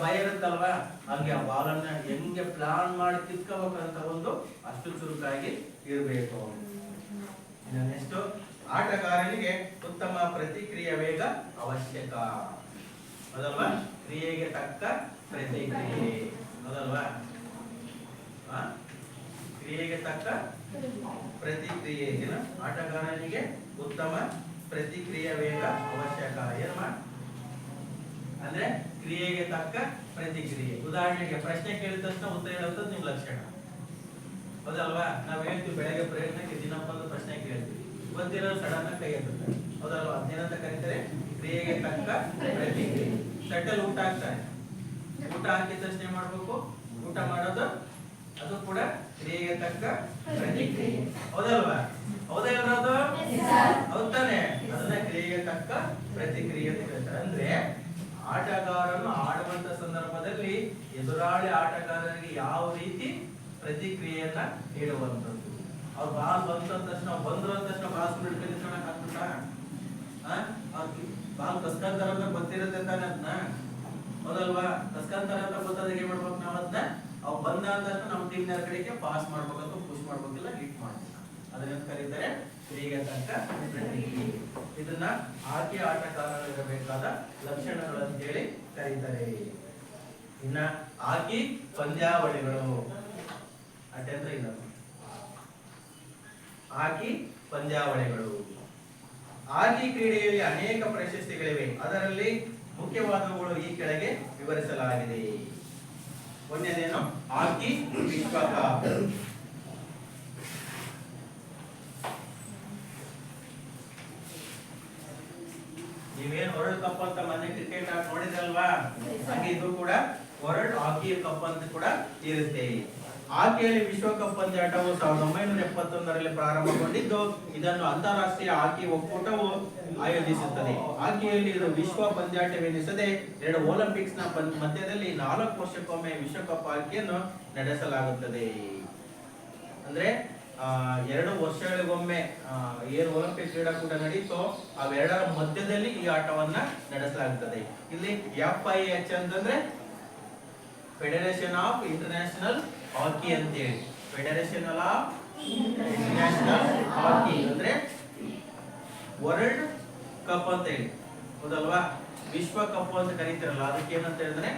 A: ಭಯ ಇರುತ್ತಲ್ವಾ? ಹಾಗೆ ಆ ಬಾಲನ್ನ ಹೆಂಗೆ ಪ್ಲಾನ್ ಮಾಡಿ ಕಿತ್ಕೋಬೇಕಂತ ಒಂದು ಅಷ್ಟು ಚುರುಕಾಗಿ ಇರಬೇಕು. ನೆಕ್ಸ್ಟ್, ಆಟಗಾರನಿಗೆ ಉತ್ತಮ ಪ್ರತಿಕ್ರಿಯೆ ವೇಗ ಅವಶ್ಯಕ, ಅದಲ್ವಾ? ಕ್ರಿಯೆಗೆ ತಕ್ಕ ಪ್ರತಿಕ್ರಿಯೆ ಹೌದಲ್ವಾ? ಕ್ರಿಯೆಗೆ ತಕ್ಕ ಪ್ರತಿಕ್ರಿಯೆ. ಆಟಗಾರನಿಗೆ ಉತ್ತಮ ಪ್ರತಿಕ್ರಿಯೆ ವೇಗ ಅವಶ್ಯಕ. ಏನಮ್ಮ ಅಂದ್ರೆ ಕ್ರಿಯೆಗೆ ತಕ್ಕ ಪ್ರತಿಕ್ರಿಯೆ. ಉದಾಹರಣೆಗೆ ಪ್ರಶ್ನೆ ಕೇಳಿದ ತಕ್ಷಣ ಉತ್ತರ ಹೇಳುವಂಥದ್ದು ನಿಮ್ ಲಕ್ಷಣ ಹೌದಲ್ವಾ? ನಾವ್ ಹೇಳ್ತೀವಿ ಬೆಳಗ್ಗೆ ಪ್ರಯತ್ನಕ್ಕೆ ದಿನಕ್ಕೊಂದು ಪ್ರಶ್ನೆ ಕೇಳ್ತೀವಿ, ಗೊತ್ತಿರೋ ಸಡನ್ ಆಗಿ ಕೈ ಎತ್ತುತ್ತಾರೆ ಹೌದಲ್ವಾ? ಅದೇನಂತ ಕರೀತಾರೆ ಕ್ರಿಯೆಗೆ ತಕ್ಕ ಪ್ರತಿಕ್ರಿಯೆ. ಸೆಟಲ್ ಊಟ ಹಾಕ್ತಾರೆ, ಊಟ ಹಾಕಿದ ತಕ್ಷಣ ಏನ್ ಮಾಡ್ಬೇಕು? ಊಟ ಮಾಡೋದು ಅದು ಕೂಡ ಕ್ರಿಯೆಗೆ ತಕ್ಕ ಪ್ರತಿಕ್ರಿಯೆ ಹೌದಲ್ವಾ? ಹೌದಾ ಇರೋದು? ಹೌದಾನೆ? ಅದನ್ನ ಕ್ರಿಯೆಗೆ ತಕ್ಕ ಪ್ರತಿಕ್ರಿಯೆ ಅಂತ ಹೇಳ್ತಾರೆ. ಅಂದ್ರೆ ಆಟಗಾರನು ಆಡುವಂತ ಸಂದರ್ಭದಲ್ಲಿ ಎದುರಾಳಿ ಆಟಗಾರರಿಗೆ ಯಾವ ರೀತಿ ಪ್ರತಿಕ್ರಿಯೆಯನ್ನ ನೀಡುವಂಥದ್ದು. ಅವ್ರು ಬಾಲ್ ಬಂತ ತಕ್ಷಣ ಬಂದ್ರು ಅಂತ ತಕ್ಷಣ ಬಾಲ್ ಹಿಡ್ಕೊಂಡು ಹಾಕ್ಬಿಟ್ಟ ಬಾಲ್ ಕಸ್ಕಂತಾರ ಅಂತ ಗೊತ್ತಿರುತ್ತೆ ತಾನೆ ಅದನ್ನ ಹೌದಲ್ವಾ? ಕಸ್ಕಂತಾರ ಅಂತ ಗೊತ್ತಾದಾಗ ಏನ್ ಮಾಡ್ಬೇಕು? ನಾವ್ ಅದನ್ನ ಅವ್ ಬಂದ ಅಂತ ನಮ್ಮ ಟೀಮ್ ನ ಕಡೆಗೆ ಪಾಸ್ ಮಾಡ್ಬೇಕಂತ ಪುಷ್ ಮಾಡ್ಬೇಕಿಲ್ಲ ಹಿಟ್ ಮಾಡ್ಬೇಕು. ಅದನ್ನ ಕರೀತಾರೆ ಕ್ರಿಯೆಗೆ ತಕ್ಕ ಪ್ರತಿಕ್ರಿಯೆ. ಇದನ್ನ ಆಕೆ ಆಟಗಾರರಿರಬೇಕಾದ ಲಕ್ಷಣಗಳು ಅಂತ ಹೇಳಿ ಕರೀತಾರೆ. ಇನ್ನ ಆಕಿ ಪಂದ್ಯಾವಳಿಗಳು ಅಟೆಂದ್ರ ಇಲ್ಲ. ಆಕಿ ಪಂದ್ಯಾವಳಿಗಳು. ಆಕಿ ಕ್ರೀಡೆಯಲ್ಲಿ ಅನೇಕ ಪ್ರಶಸ್ತಿಗಳಿವೆ. ಅದರಲ್ಲಿ ಮುಖ್ಯವಾದವುಗಳು ಈ ಕೆಳಗೆ ವಿವರಿಸಲಾಗಿದೆ. ಒಂದನೇದೇನು? ಆಕಿ ವಿಶ್ವಕಪ್. ನೀವೇನ್ ವರ್ಲ್ಡ್ ಕಪ್ ಅಂತ ಮೊನ್ನೆ ಕ್ರಿಕೆಟ್ ಆಟ ನೋಡಿದ್ರಲ್ವಾ? ಹಾಗೆ ಇದು ಕೂಡ ವರ್ಲ್ಡ್ ಹಾಕಿ ಕಪ್ ಅಂತ ಕೂಡ ಇರುತ್ತೆ. ಹಾಕಿಯಲ್ಲಿ ವಿಶ್ವಕಪ್ ಪಂದ್ಯಾಟವು 1971ರಲ್ಲಿ ಪ್ರಾರಂಭಗೊಂಡಿದ್ದು ಇದನ್ನು ಅಂತಾರಾಷ್ಟ್ರೀಯ ಹಾಕಿ ಒಕ್ಕೂಟವು ಆಯೋಜಿಸುತ್ತದೆ. ಹಾಕಿಯಲ್ಲಿ ಇದು ವಿಶ್ವ ಪಂದ್ಯಾಟವೆನಿಸದೆ 2 ಒಲಿಂಪಿಕ್ಸ್ ನ ಮಧ್ಯದಲ್ಲಿ 4 ವರ್ಷಕ್ಕೊಮ್ಮೆ ವಿಶ್ವಕಪ್ ಹಾಕಿಯನ್ನು ನಡೆಸಲಾಗುತ್ತದೆ. ಅಂದ್ರೆ 2 ವರ್ಷಗಳಿಗೊಮ್ಮೆ ಏನು ಒಲಿಂಪಿಕ್ ಕ್ರೀಡಾಕೂಟ ನಡೀತೋ ಅವೆರಡರ ಮಧ್ಯದಲ್ಲಿ ಈ ಆಟವನ್ನ ನಡೆಸಲಾಗುತ್ತದೆ. ಇಲ್ಲಿ FIH ಅಂತಂದ್ರೆ ಫೆಡರೇಷನ್ ಆಫ್ ಇಂಟರ್ನ್ಯಾಷನಲ್ ಹಾಕಿ ಅಂತೇಳಿ. ಫೆಡರೇಷನ್ ಆಫ್ ಇಂಟರ್ನ್ಯಾಷನಲ್ ಹಾಕಿ ಅಂದ್ರೆ ವರ್ಲ್ಡ್ ಕಪ್ ಅಂತ ಹೇಳಿ ಹೌದಲ್ವಾ? ವಿಶ್ವ ಕಪ್ ಅಂತ ಕರೀತಿರಲ್ಲ, ಅದಕ್ಕೆ ಏನಂತ ಹೇಳಿದ್ರೆ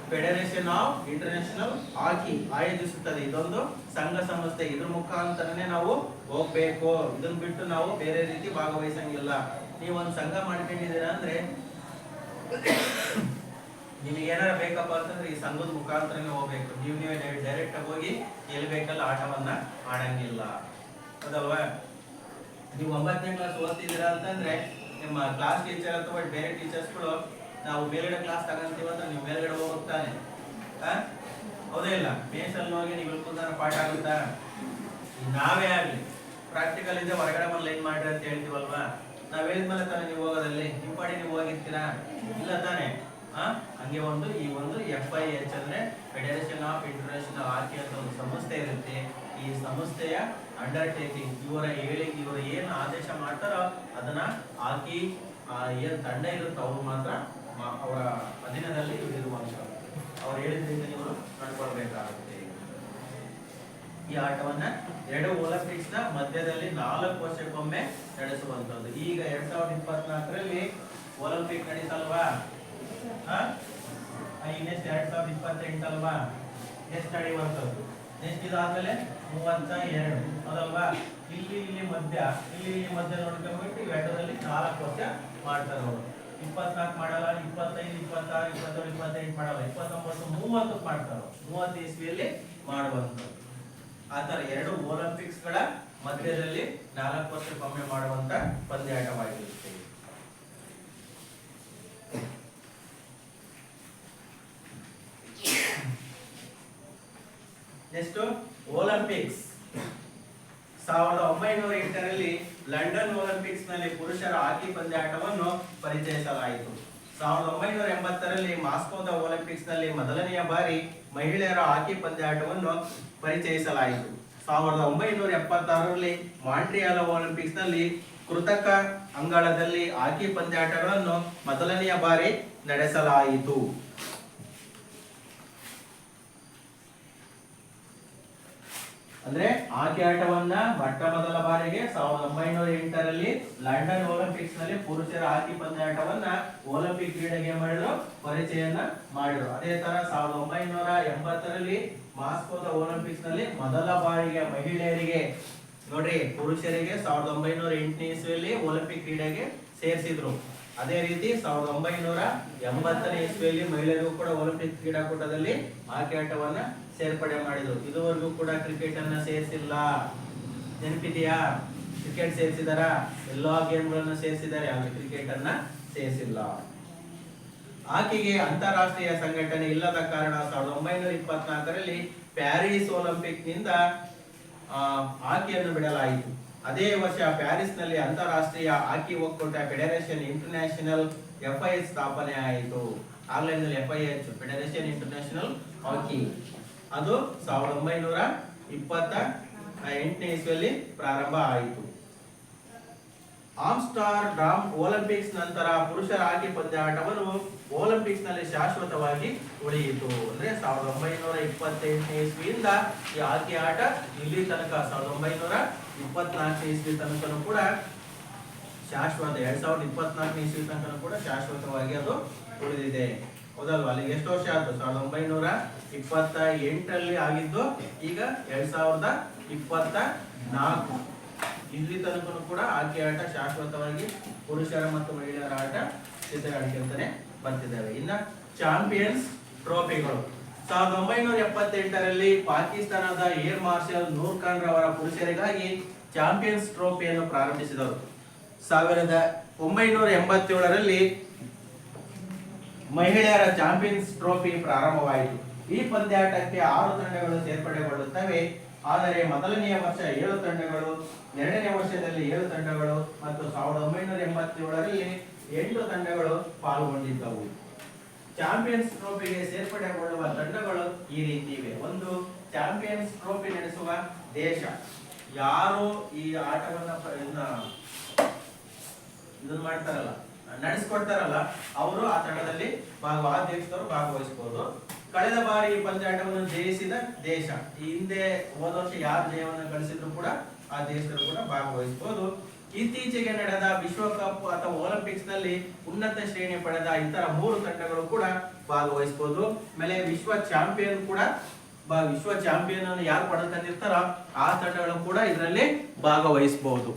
A: ಫೆಡರೇಷನ್ ಆಫ್ ಇಂಟರ್ನ್ಯಾಷನಲ್ ಹಾಕಿ ಆಯೋಜಿಸುತ್ತದೆ. ಇದೊಂದು ಸಂಘ ಸಂಸ್ಥೆ. ಇದ್ರ ಮುಖಾಂತರನೇ ನಾವು ಹೋಗ್ಬೇಕು. ಇದನ್ನ ಬಿಟ್ಟು ನಾವು ಬೇರೆ ರೀತಿ ಭಾಗವಹಿಸಂಗಿಲ್ಲ. ನೀವೊಂದು ಸಂಘ ಮಾಡ್ಕೊಂಡಿದ್ದೀರಾ ಅಂದ್ರೆ ನಿಮಗೆ ಏನಾರ ಬೇಕಪ್ಪ ಅಂತಂದ್ರೆ ಈ ಸಂಘದ ಮುಖಾಂತರನೇ ಹೋಗ್ಬೇಕು. ನೀವೇ ಡೈರೆಕ್ಟ್ ಆಗಿ ಹೋಗಿ ಎಲ್ಲಿ ಬೇಕಲ್ಲ ಆಟವನ್ನ ಆಡಂಗಿಲ್ಲ ಹೌದಲ್ವಾ? ನೀವು 9ನೇ ಕ್ಲಾಸ್ ಓದ್ತಿದ್ದೀರಾ ಅಂತಂದ್ರೆ ನಿಮ್ಮ ಕ್ಲಾಸ್ ಟೀಚರ್ ಅಥವಾ ಬೇರೆ ಟೀಚರ್ಸ್ಗಳು ನಾವು ಮೇಲ್ಗಡೆ ಕ್ಲಾಸ್ ತಗೊಂತೀವಿ ಅಂತ ನೀವು ಮೇಲ್ಗಡೆ ಹೋಗ್ತಾನೆ ಹೌದೇ ಇಲ್ಲ? ಮೇಸಲ್ಲಿ ಹೋಗಿ ನೀವು ಇಳ್ಕೊಂಡ್ರೆ ಪಾಠ ಆಗುತ್ತಾ? ನಾವೇ ಆಗ್ಲಿ ಪ್ರಾಕ್ಟಿಕಲ್ ಇದೆ ಹೊರಗಡೆ ಒಂದು ಲೈನ್ ಮಾಡ್ರಿ ಅಂತ ಹೇಳ್ತೀವಲ್ವಾ? ನಾವ್ ಹೇಳಿದ್ಮೇಲೆ ತಾನೇ ನೀವು ಹೋಗೋದಲ್ಲಿ ನಿಮ್ಮ ಪಾಡಿ ನೀವು ಹೋಗಿರ್ತೀರಾ? ಇಲ್ಲ ತಾನೆ? ಹಂಗೆ ಈ ಒಂದು FIH ಅಂದ್ರೆ ಫೆಡರೇಷನ್ ಆಫ್ ಇಂಟರ್ನ್ಯಾಷನಲ್ ಹಾಕಿ ಅಂತ ಒಂದು ಸಂಸ್ಥೆ ಇರುತ್ತೆ. ಈ ಸಂಸ್ಥೆಯ ಅಂಡರ್ಟೇಕಿಂಗ್ ಇವರ ಏನು ಆದೇಶ ಮಾಡ್ತಾರೋ ಅದನ್ನ ಹಾಕಿ ಏನ್ ತಂಡ ಇರುತ್ತೋ ಅವ್ರು ಮಾತ್ರ ಅವರ ಅಧೀನದಲ್ಲಿ ಇರುವಂತದ್ದು. ಅವ್ರು ಹೇಳಿದ್ರಿಂದ ನೀವು ನಡ್ಕೊಳ್ಬೇಕಾಗುತ್ತೆ. ಈ ಆಟವನ್ನ 2 ಒಲಿಂಪಿಕ್ಸ್ ನ ಮಧ್ಯದಲ್ಲಿ 4 ವರ್ಷಕ್ಕೊಮ್ಮೆ ನಡೆಸುವಂತದ್ದು. ಈಗ 2024ರಲ್ಲಿ ಒಲಿಂಪಿಕ್ ನಡೀತಲ್ವಾ? ನೆಕ್ಸ್ಟ್ 2028 ಅಲ್ವಾ? ನೆಕ್ಸ್ಟ್ ನಡೆಯುವಂತದ್ದು. ನೆಕ್ಸ್ಟ್ ಇದಾದ್ಮೇಲೆ 32 ಅದಲ್ವಾ? ಇಲ್ಲಿ ಮಧ್ಯ ನೋಡ್ಕೊಂಡ್ಬಿಟ್ಟು ಇವೆರಡರಲ್ಲಿ 4 ವರ್ಷ ಮಾಡ್ತಾರೆ ಅವರು. 24 ಮಾಡಲ್ಲ, 25, 26, 27, 28 ಮಾಡಲ್ಲ, 29, 30 ಮಾಡ್ತಾರೆ. 30 ಇಸ್ವಿಯಲ್ಲಿ ಮಾಡುವಂಥದ್ದು. ಆತರ 2 ಒಲಿಂಪಿಕ್ಸ್ ಗಳ ಮಧ್ಯದಲ್ಲಿ 4 ವರ್ಷಕ್ಕೊಮ್ಮೆ ಮಾಡುವಂತ ಪಂದ್ಯಾಟವಾಗಿರುತ್ತೆ. ನೆಕ್ಸ್ಟ್ ಒಲಿಂಪಿಕ್ಸ್ 1908ರಲ್ಲಿ ಲಂಡನ್ ಒಲಿಂಪಿಕ್ಸ್ ನಲ್ಲಿ ಪುರುಷರ ಹಾಕಿ ಪಂದ್ಯಾಟವನ್ನು ಪರಿಚಯಿಸಲಾಯಿತು. 1980ರಲ್ಲಿ ಮಾಸ್ಕೋದ ಒಲಿಂಪಿಕ್ಸ್ ನಲ್ಲಿ ಮೊದಲನೆಯ ಬಾರಿ ಮಹಿಳೆಯರ ಹಾಕಿ ಪಂದ್ಯಾಟವನ್ನು ಪರಿಚಯಿಸಲಾಯಿತು. 1976ರಲ್ಲಿ ಮಾಂಟ್ರಿಯಾಲ್ ಒಲಿಂಪಿಕ್ಸ್ ನಲ್ಲಿ ಕೃತಕ ಅಂಗಳದಲ್ಲಿ ಹಾಕಿ ಪಂದ್ಯಾಟಗಳನ್ನು ಮೊದಲನೆಯ ಬಾರಿ ನಡೆಸಲಾಯಿತು. ಅಂದ್ರೆ ಹಾಕಿ ಆಟವನ್ನ ಮೊಟ್ಟ ಮೊದಲ ಬಾರಿಗೆ 1908ರಲ್ಲಿ ಲಂಡನ್ ಒಲಿಂಪಿಕ್ಸ್ ನಲ್ಲಿ ಪುರುಷರ ಹಾಕಿ ಪಂದ್ಯಾಟವನ್ನ ಒಲಿಂಪಿಕ್ ಕ್ರೀಡೆಗೆ ಮಾಡಿದ್ರು, ಪರಿಚಯನ ಮಾಡಿದ್ರು. ಅದೇ ತರ 1980ರಲ್ಲಿ ಮಾಸ್ಕೋದ ಒಲಿಂಪಿಕ್ಸ್ ನಲ್ಲಿ ಮೊದಲ ಬಾರಿಗೆ ಮಹಿಳೆಯರಿಗೆ ನೋಡ್ರಿ, ಪುರುಷರಿಗೆ 1908ನೇ ಇಸ್ವಿಯಲ್ಲಿ ಒಲಿಂಪಿಕ್ ಕ್ರೀಡೆಗೆ ಸೇರಿಸಿದ್ರು. ಅದೇ ರೀತಿ 1980ನೇ ಇಸ್ವಿಯಲ್ಲಿ ಮಹಿಳೆಯರಿಗೂ ಕೂಡ ಒಲಿಂಪಿಕ್ ಕ್ರೀಡಾಕೂಟದಲ್ಲಿ ಹಾಕಿ ಆಟವನ್ನ ಸೇರ್ಪಡೆ ಮಾಡಿದ್ರು. ಇದುವರೆಗೂ ಕೂಡ ಕ್ರಿಕೆಟ್ ಅನ್ನ ಸೇರಿಸಿಲ್ಲ. ನೆನಪಿದೆಯಾ? ಕ್ರಿಕೆಟ್ ಸೇರಿಸಿದಾರ? ಎಲ್ಲಾ ಗೇಮ್ಗಳನ್ನ ಸೇರಿಸಿದ್ದಾರೆ, ಆದ್ರೆ ಕ್ರಿಕೆಟ್ ಅನ್ನ ಸೇರಿಸಿಲ್ಲ. ಹಾಕಿಗೆ ಅಂತಾರಾಷ್ಟ್ರೀಯ ಸಂಘಟನೆ ಇಲ್ಲದ ಕಾರಣ 1924ರಲ್ಲಿ ಪ್ಯಾರಿಸ್ ಒಲಿಂಪಿಕ್ ನಿಂದ ಹಾಕಿಯನ್ನು ಬಿಡಲಾಯಿತು. ಅದೇ ವರ್ಷ ಪ್ಯಾರಿಸ್ ನಲ್ಲಿ ಅಂತಾರಾಷ್ಟ್ರೀಯ ಹಾಕಿ ಒಕ್ಕೂಟ ಫೆಡರೇಷನ್ ಇಂಟರ್ನ್ಯಾಷನಲ್ FIH ಸ್ಥಾಪನೆ ಆಯಿತು. ಆನ್ಲೈನ್ನಲ್ಲಿ FIH ಫೆಡರೇಷನ್ ಇಂಟರ್ನ್ಯಾಷನಲ್ ಹಾಕಿ ಅದು 1928ನೇ ಇಸ್ವಿಯಲ್ಲಿ ಪ್ರಾರಂಭ ಆಯಿತು. ಆಮ್ಸ್ಟರ್ಡಾಮ್ ಒಲಿಂಪಿಕ್ಸ್ ನಂತರ ಪುರುಷರ ಹಾಕಿ ಪಂದ್ಯಾಟವನ್ನು ಒಲಿಂಪಿಕ್ಸ್ ನಲ್ಲಿ ಶಾಶ್ವತವಾಗಿ ಉಳಿಯಿತು. ಅಂದ್ರೆ 1928ನೇ ಇಸ್ವಿಯಿಂದ ಈ ಹಾಕಿ ಆಟ ಇಲ್ಲಿ ತನಕ 1924ನೇ ಇಸ್ವಿ ತನಕನೂ ಕೂಡ ಶಾಶ್ವತ, 2024ನೇ ಇಸ್ವಿ ತನಕ ಕೂಡ ಶಾಶ್ವತವಾಗಿ ಅದು ಉಳಿದಿದೆ. ಹೌದಲ್ವಾ? ಅಲ್ಲಿ ಎಷ್ಟು ವರ್ಷ ಆಯ್ತು? 1928ರಲ್ಲಿ ಆಗಿದ್ದು, ಈಗ 2024 ಇಲ್ಲಿ ತನಕ ಕೂಡ ಹಾಕಿ ಆಟ ಶಾಶ್ವತವಾಗಿ ಪುರುಷರ ಮತ್ತು ಮಹಿಳೆಯರ ಆಟ ಚಿತ್ರಗಾಣಿಕೆ ಬರ್ತಿದ್ದಾವೆ. ಇನ್ನ ಚಾಂಪಿಯನ್ಸ್ ಟ್ರೋಫಿಗಳು 1978ರಲ್ಲಿ ಪಾಕಿಸ್ತಾನದ ಏರ್ ಮಾರ್ಷಲ್ ನೂರ್ ಖಾನ್ ರವರ ಪುರುಷರಿಗಾಗಿ ಚಾಂಪಿಯನ್ಸ್ ಟ್ರೋಫಿಯನ್ನು ಪ್ರಾರಂಭಿಸಿದರು. 1987ರಲ್ಲಿ ಮಹಿಳೆಯರ ಚಾಂಪಿಯನ್ಸ್ ಟ್ರೋಫಿ ಪ್ರಾರಂಭವಾಯಿತು. ಈ ಪಂದ್ಯಾಟಕ್ಕೆ 6 ತಂಡಗಳು ಸೇರ್ಪಡೆಗೊಳ್ಳುತ್ತವೆ. ಆದರೆ ಮೊದಲನೆಯ ವರ್ಷ 7 ತಂಡಗಳು, ಎರಡನೇ ವರ್ಷದಲ್ಲಿ 7 ತಂಡಗಳು ಮತ್ತು 1987ರಲ್ಲಿ 8 ತಂಡಗಳು ಪಾಲ್ಗೊಂಡಿದ್ದವು. ಚಾಂಪಿಯನ್ಸ್ ಟ್ರೋಫಿಗೆ ಸೇರ್ಪಡೆಗೊಳ್ಳುವ ತಂಡಗಳು ಈ ರೀತಿ ಇವೆ. ಒಂದು, ಚಾಂಪಿಯನ್ಸ್ ಟ್ರೋಫಿ ನಡೆಸುವ ದೇಶ. ಯಾರು ಈ ಆಟವನ್ನ ಇದನ್ನ ಮಾಡ್ತಾರಲ್ಲ, ನಡೆಸ್ಕೊಡ್ತಾರಲ್ಲ, ಅವರು ಆ ತಂಡದಲ್ಲಿ ಆ ದೇಶದವರು ಭಾಗವಹಿಸಬಹುದು. ಕಳೆದ ಬಾರಿ ಈ ಪಂದ್ಯಾಟವನ್ನು ಜಯಿಸಿದ ದೇಶ. ಈ ಹಿಂದೆ ಹೋದ ವರ್ಷ ಯಾರು ಜಯವನ್ನು ಗಳಿಸಿದ್ರು ಕೂಡ ಆ ದೇಶದವರು ಕೂಡ ಭಾಗವಹಿಸಬಹುದು. ಇತ್ತೀಚೆಗೆ ನಡೆದ ವಿಶ್ವಕಪ್ ಅಥವಾ ಒಲಿಂಪಿಕ್ಸ್ ನಲ್ಲಿ ಉನ್ನತ ಶ್ರೇಣಿ ಪಡೆದ ಇತರ 3 ತಂಡಗಳು ಕೂಡ ಭಾಗವಹಿಸಬಹುದು. ಆಮೇಲೆ ವಿಶ್ವ ಚಾಂಪಿಯನ್ ಅನ್ನು ಯಾರು ಪಡೆದುಕೊಂಡಿರ್ತಾರೋ ಆ ತಂಡಗಳು ಕೂಡ ಇದರಲ್ಲಿ ಭಾಗವಹಿಸಬಹುದು.